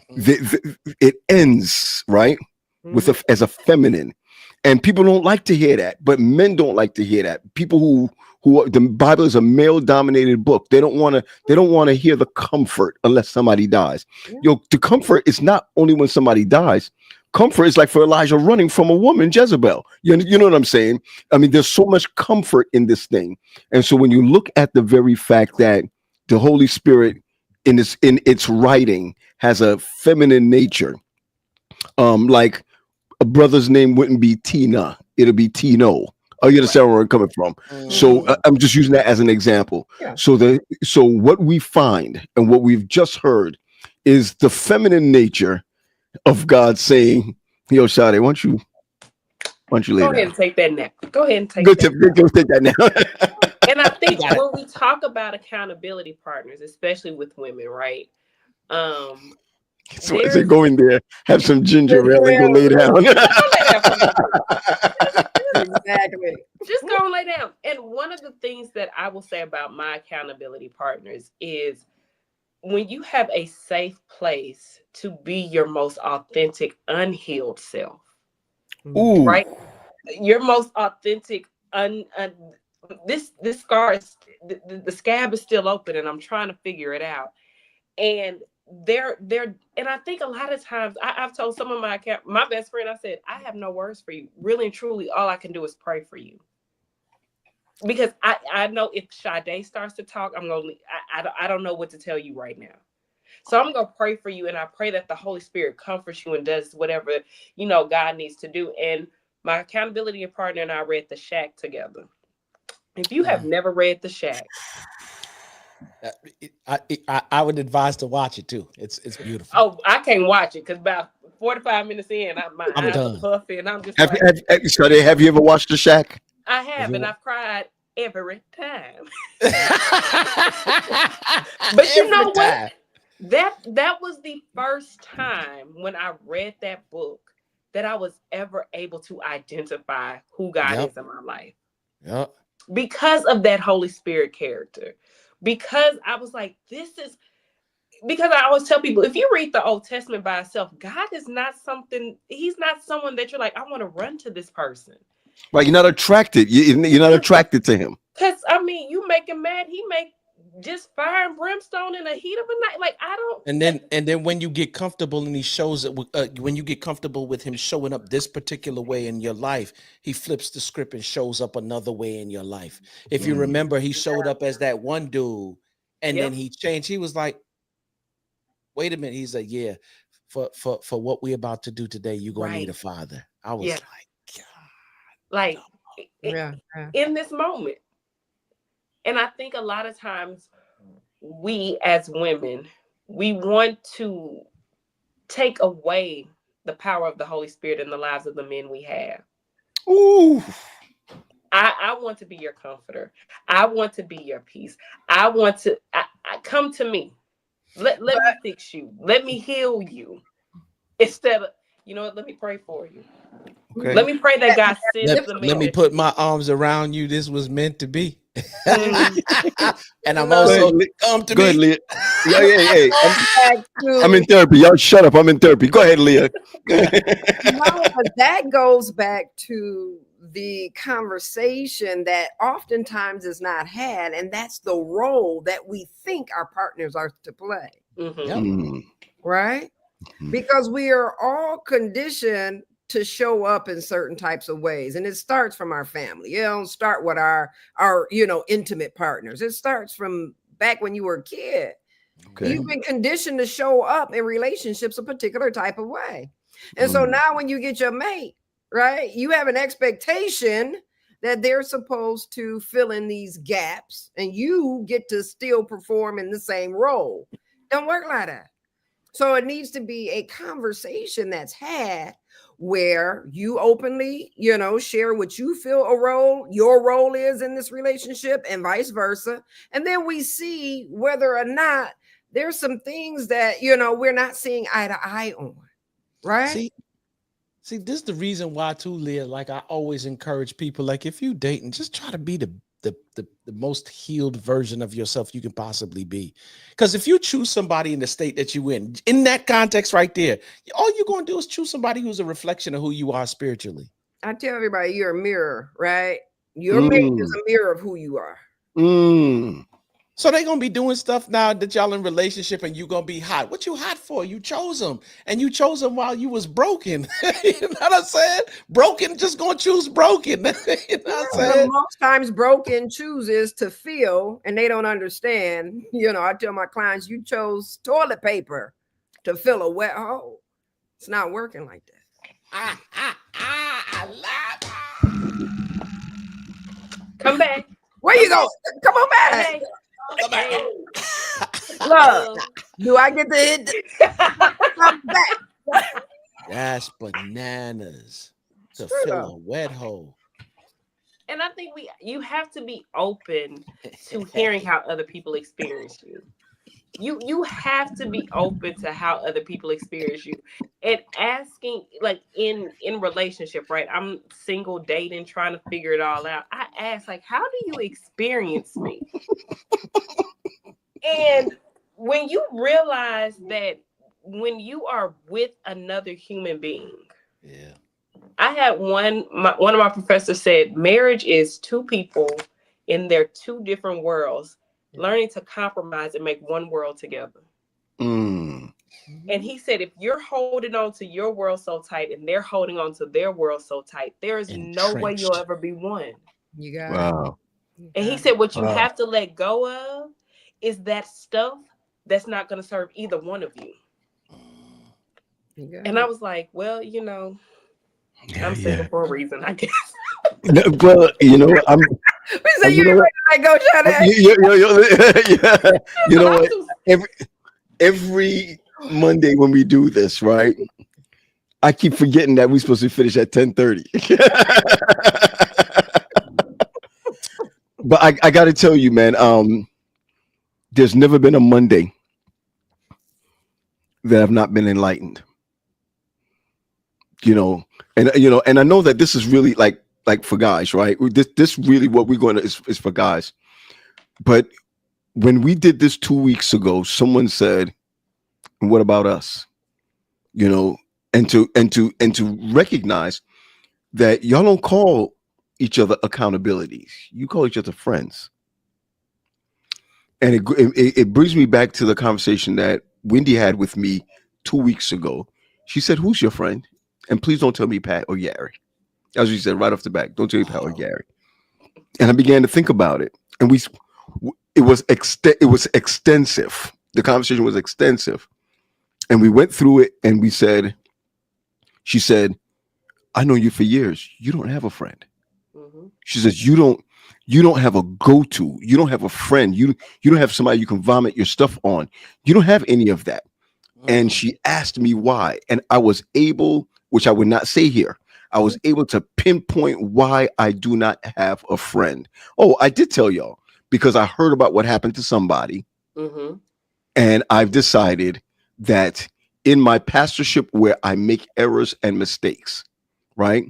It ends right with as a feminine, and people don't like to hear that. But men don't like to hear that. People who the Bible is a male-dominated book. They don't want to hear the comfort unless somebody dies. The comfort is not only when somebody dies. Comfort is like for Elijah running from a woman, Jezebel. You know what I'm saying? I mean, there's so much comfort in this thing. And so when you look at the very fact that the Holy Spirit in its writing has a feminine nature, like a brother's name wouldn't be Tina, it'll be Tino. Oh, you understand where I'm coming from? So I'm just using that as an example. Yeah. So what we find and what we've just heard is the feminine nature of God saying, "Yo, Shade, why don't you lay down? Go ahead and take that nap. Go ahead and take Go that. take that now." And I think when we talk about accountability partners, especially with women, right? So I say go in there, have some ginger ale, and go lay down. Exactly. Just go and lay down. And one of the things that I will say about my accountability partners is when you have a safe place to be your most authentic, unhealed self, right? Your most authentic, this scar is the scab is still open, and I'm trying to figure it out. And and I think a lot of times I've told some of my best friend, I said, I have no words for you. Really and truly, all I can do is pray for you. Because I know if Sade starts to talk, I don't know what to tell you right now. So I'm going to pray for you. And I pray that the Holy Spirit comforts you and does whatever, God needs to do. And My accountability partner and I read The Shack together. If you have never read The Shack, I would advise to watch it too. It's beautiful. Oh, I can't watch it because about 45 minutes in, my I'm eyes done. are puffy, and I'm just Have you ever watched The Shack? I have, and I've cried every time. But you know what? That was the first time when I read that book that I was ever able to identify who God is in my life. Yep. Because of that Holy Spirit character. Because I was like, because I always tell people, if you read the Old Testament by itself, God is not he's not someone that you're like, I want to run to this person. Right, you're not attracted. You're not attracted to him. Because, I mean, you make him mad, he make just fire and brimstone in the heat of a night. Like, I don't. And then when you get comfortable and he shows it, when you get comfortable with him showing up this particular way in your life, he flips the script and shows up another way in your life. If you remember, he showed up as that one dude, and then he changed. He was like, wait a minute. He's like, yeah, for what we're about to do today, you're going to need a father. I was like, God. In this moment. And I think a lot of times we as women, we want to take away the power of the Holy Spirit in the lives of the men we have. Ooh. I want to be your comforter. I want to be your peace. I want to come to me. Let me fix you. Let me heal you. Instead of, you know what, let me pray for you. Okay. Let me pray that God sends let me put my arms around you. This was meant to be. And I'm also come to me. Leah. Yeah. I'm in therapy. Y'all shut up. I'm in therapy. Go ahead, Leah. No, but that goes back to the conversation that oftentimes is not had, and that's the role that we think our partners are to play. Right? Because we are all conditioned to show up in certain types of ways. And it starts from our family. It don't start with our intimate partners. It starts from back when you were a kid. Okay. You've been conditioned to show up in relationships a particular type of way. And so now when you get your mate, right, you have an expectation that they're supposed to fill in these gaps, and you get to still perform in the same role. Don't work like that. So it needs to be a conversation that's had where you openly, share what you feel your role is in this relationship, and vice versa. And then we see whether or not there's some things that, we're not seeing eye to eye on. Right? See, this is the reason why too, Leah, like I always encourage people, like if you dating, just try to be the most healed version of yourself you can possibly be. Because if you choose somebody in the state that you in that context right there, all you're going to do is choose somebody who's a reflection of who you are spiritually. I tell everybody, you're a mirror, right? Your mate is a mirror of who you are. So they're going to be doing stuff now that y'all in relationship, and you're going to be hot. What you hot for? You chose them, and you chose them while you was broken. You know what I'm saying? Broken, just going to choose broken. You know what I'm saying? Most times broken chooses to feel, and they don't understand. I tell my clients, you chose toilet paper to fill a wet hole. It's not working like that. I love it. Come back. Where you go? Come on back. Hey. Come back. Look, do I get to hit? Come back. That's bananas to fill a wet hole. And I think you have to be open to hearing how other people experience you. You have to be open to how other people experience you, and asking, like in relationship, right? I'm single, dating, trying to figure it all out. I ask, like, how do you experience me? And when you realize that when you are with another human being, I had one of my professors said, marriage is two people in their two different worlds learning to compromise and make one world together. And he said, if you're holding on to your world so tight and they're holding on to their world so tight, there is no way you'll ever be one. You got it. And he said, what you have to let go of is that stuff that's not going to serve either one of you. And I was like, well, I'm single for a reason, I guess. Well, you know, I'm. We say you know, ready to go, yeah. You know what? Every Monday when we do this, right? I keep forgetting that we're supposed to finish at 10:30. But I got to tell you, man, there's never been a Monday that I've not been enlightened. You know, and I know that this is really like for guys, right? This really what we're going to is for guys. But when we did this 2 weeks ago, someone said, "What about us?" You know, and to recognize that y'all don't call each other accountabilities. You call each other friends. And it brings me back to the conversation that Wendy had with me 2 weeks ago. She said, "Who's your friend? And please don't tell me Pat or Gary." As she said right off the back, "Don't tell me Pat or Gary." And I began to think about it, and it was extensive. The conversation was extensive, and we went through it, and she said, "I know you for years. You don't have a friend." Mm-hmm. She says, "You don't have a go-to. You don't have a friend. You don't have somebody you can vomit your stuff on. You don't have any of that." Mm-hmm. And she asked me why, and I was able, which I would not say here, I was able to pinpoint why I do not have a friend. Oh, I did tell y'all because I heard about what happened to somebody, mm-hmm. and I've decided that in my pastorship where I make errors and mistakes, right,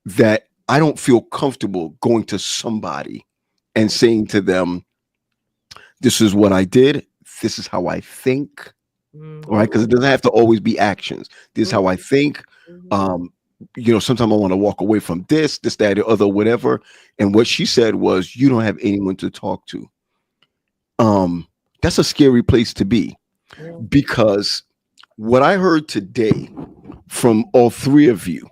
that I don't feel comfortable going to somebody and saying to them, "This is what I did. This is how I think." Mm-hmm. Right? Because it doesn't have to always be actions. This is how I think. Mm-hmm. Sometimes I want to walk away from this, that, or other, whatever. And what she said was, "You don't have anyone to talk to." That's a scary place to be, because what I heard today from all three of you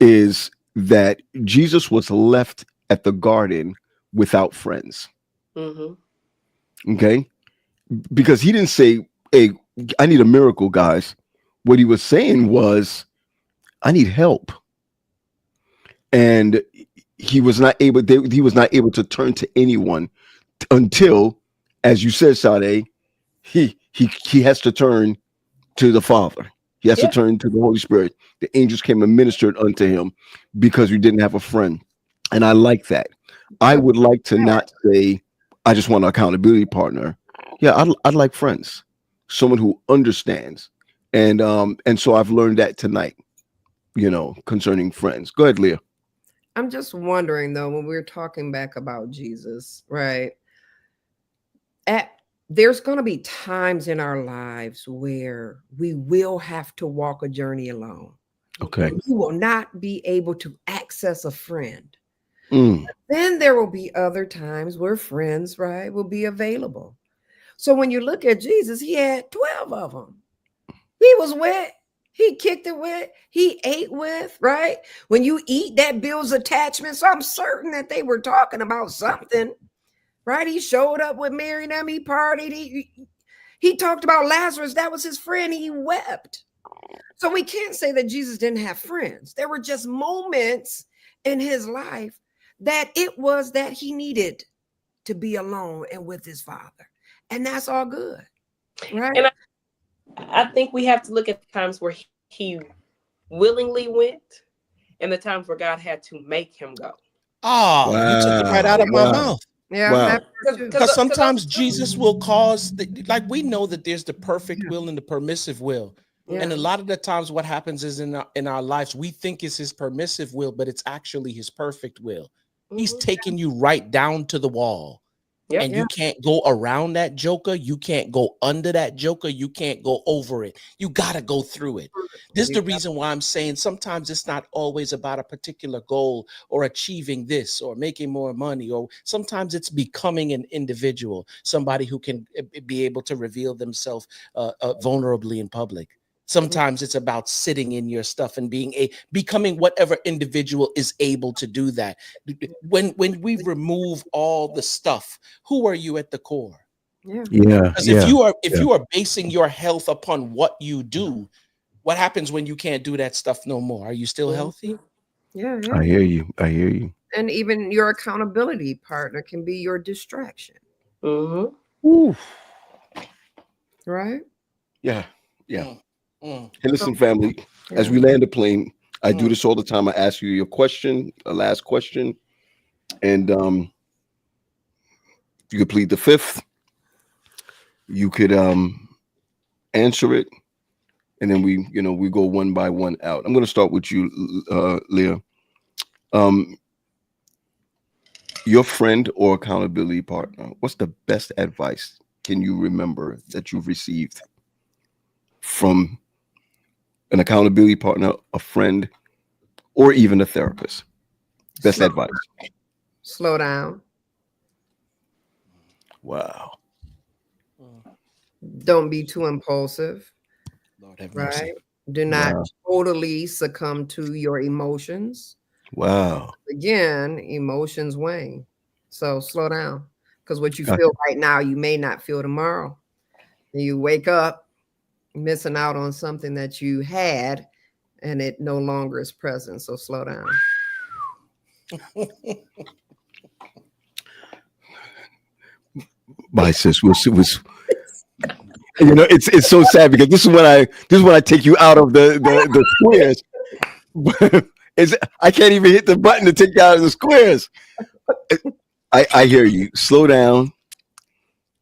is that Jesus was left at the garden without friends. Mm-hmm. Okay? Because he didn't say, "Hey, I need a miracle, guys." What he was saying was, "I need help." And he was not able to turn to anyone until, as you said, Sade, he has to turn to the Father. He has to turn to the Holy Spirit. The angels came and ministered unto him because you didn't have a friend. And I like that. I would like to not say, "I just want an accountability partner." Yeah, I'd like friends, someone who understands. And so I've learned that tonight, concerning friends. Go ahead, Leah. I'm just wondering, though, when we're talking back about Jesus, right? There's going to be times in our lives where we will have to walk a journey alone. Okay. We will not be able to access a friend. Then there will be other times where friends, right, will be available. So when you look at Jesus, he had 12 of them. He was with, he kicked it with, he ate with, right? When you eat, that builds attachment. So I'm certain that they were talking about something, right? He showed up with Mary and them, he partied. He talked about Lazarus. That was his friend. He wept. So we can't say that Jesus didn't have friends. There were just moments in his life that it was that he needed to be alone and with his Father. And that's all good, right? And I think we have to look at times where he willingly went and the times where God had to make him go. Oh, wow. You took it right out of my mouth. Yeah, because sometimes Jesus will cause, we know that there's the perfect will and the permissive will. Yeah. And a lot of the times what happens is in our lives, we think it's his permissive will, but it's actually his perfect will. Mm-hmm. He's taking you right down to the wall. Yep. And you can't go around that joker. You can't go under that joker. You can't go over it. You got to go through it. This is the reason why I'm saying sometimes it's not always about a particular goal or achieving this or making more money, or sometimes it's becoming an individual, somebody who can be able to reveal themselves vulnerably in public. Sometimes it's about sitting in your stuff and becoming whatever individual is able to do that. When we remove all the stuff, who are you at the core? Yeah. Because if you are basing your health upon what you do, what happens when you can't do that stuff no more? Are you still healthy? Yeah. I hear you. And even your accountability partner can be your distraction. Ooh. Right? Yeah. Hey, listen, family, as we land the plane, I do this all the time. I ask you your question, a last question, and you could plead the fifth. You could answer it, and then we go one by one out. I'm going to start with you, Leah. Your friend or accountability partner, what's the best advice can you remember that you've received from an accountability partner, a friend, or even a therapist? Best advice. Slow down. Wow. Don't be too impulsive. Lord have mercy. Right? Do not totally succumb to your emotions. Wow. Again, emotions wane. So slow down. Because what you feel right now, you may not feel tomorrow. You wake up missing out on something that you had and it no longer is present. So slow down. Bye, sis. It's so sad because this is when I take you out of the squares. I can't even hit the button to take you out of the squares. I hear you. Slow down.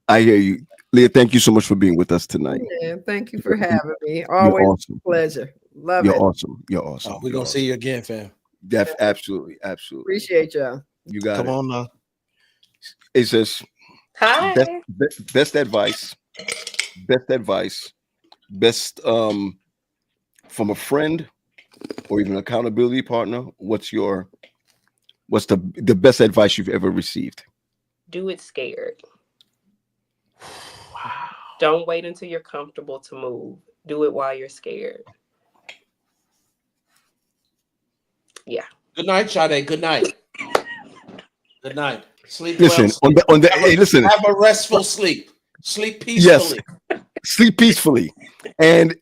I hear you. Leah, thank you so much for being with us tonight. Yeah, thank you for having me. Always awesome. A pleasure. Love You're it. Awesome. You're awesome. We're going to see you again, fam. Absolutely. Appreciate y'all. You got Come it. on now. It says, hi. Best advice from a friend or even accountability partner. What's the best advice you've ever received? Do it scared. Wow. Don't wait until you're comfortable to move. Do it while you're scared. Yeah. Good night, Sade. Good night. Good night. Sleep listen, well. Listen. Have a restful sleep. Sleep peacefully. Yes. Sleep peacefully. And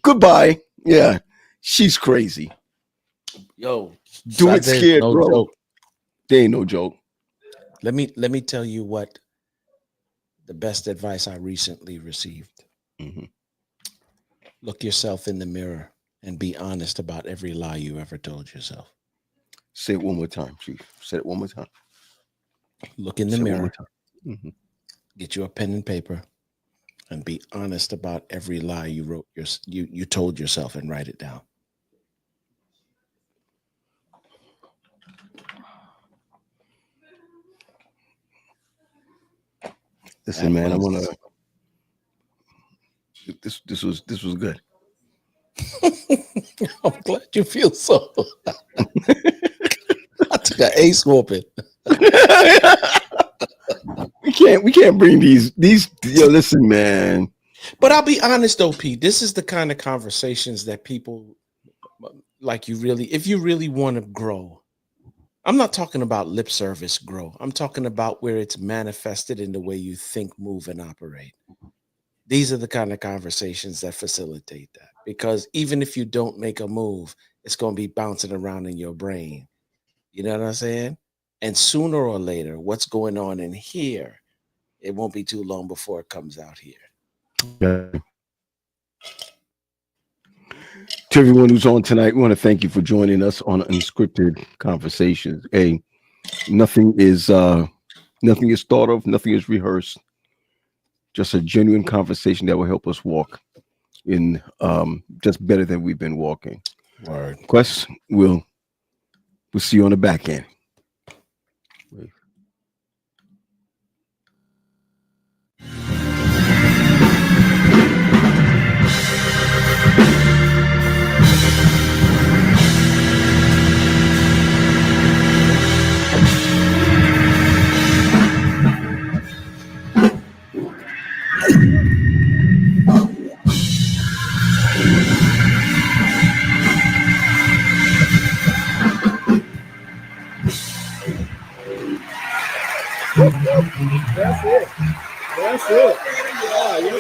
goodbye. Yeah. She's crazy. Yo. Do it scared, bro. Joke. There ain't no joke. Let me tell you what the best advice I recently received. Look yourself in the mirror and be honest about every lie you ever told yourself. Say it one more time, Chief. Say it one more time. Look in the mirror. Get you a pen and paper and be honest about every lie you told yourself and write it down. Listen, man, I want to. This was good. I'm glad you feel so. I took an ace whooping. We can't bring these. Yo, listen, man. But I'll be honest, though, Pete. This is the kind of conversations that people like if you really want to grow. I'm not talking about lip service grow. I'm talking about where it's manifested in the way you think, move, and operate. These are the kind of conversations that facilitate that. Because even if you don't make a move, it's going to be bouncing around in your brain. You know what I'm saying? And sooner or later, what's going on in here, it won't be too long before it comes out here. Okay. To everyone who's on tonight, we want to thank you for joining us on Unscripted Conversations. Hey, nothing is thought of, nothing is rehearsed. Just a genuine conversation that will help us walk in just better than we've been walking. Word. Quest, we'll see you on the back end. That's it. Yeah,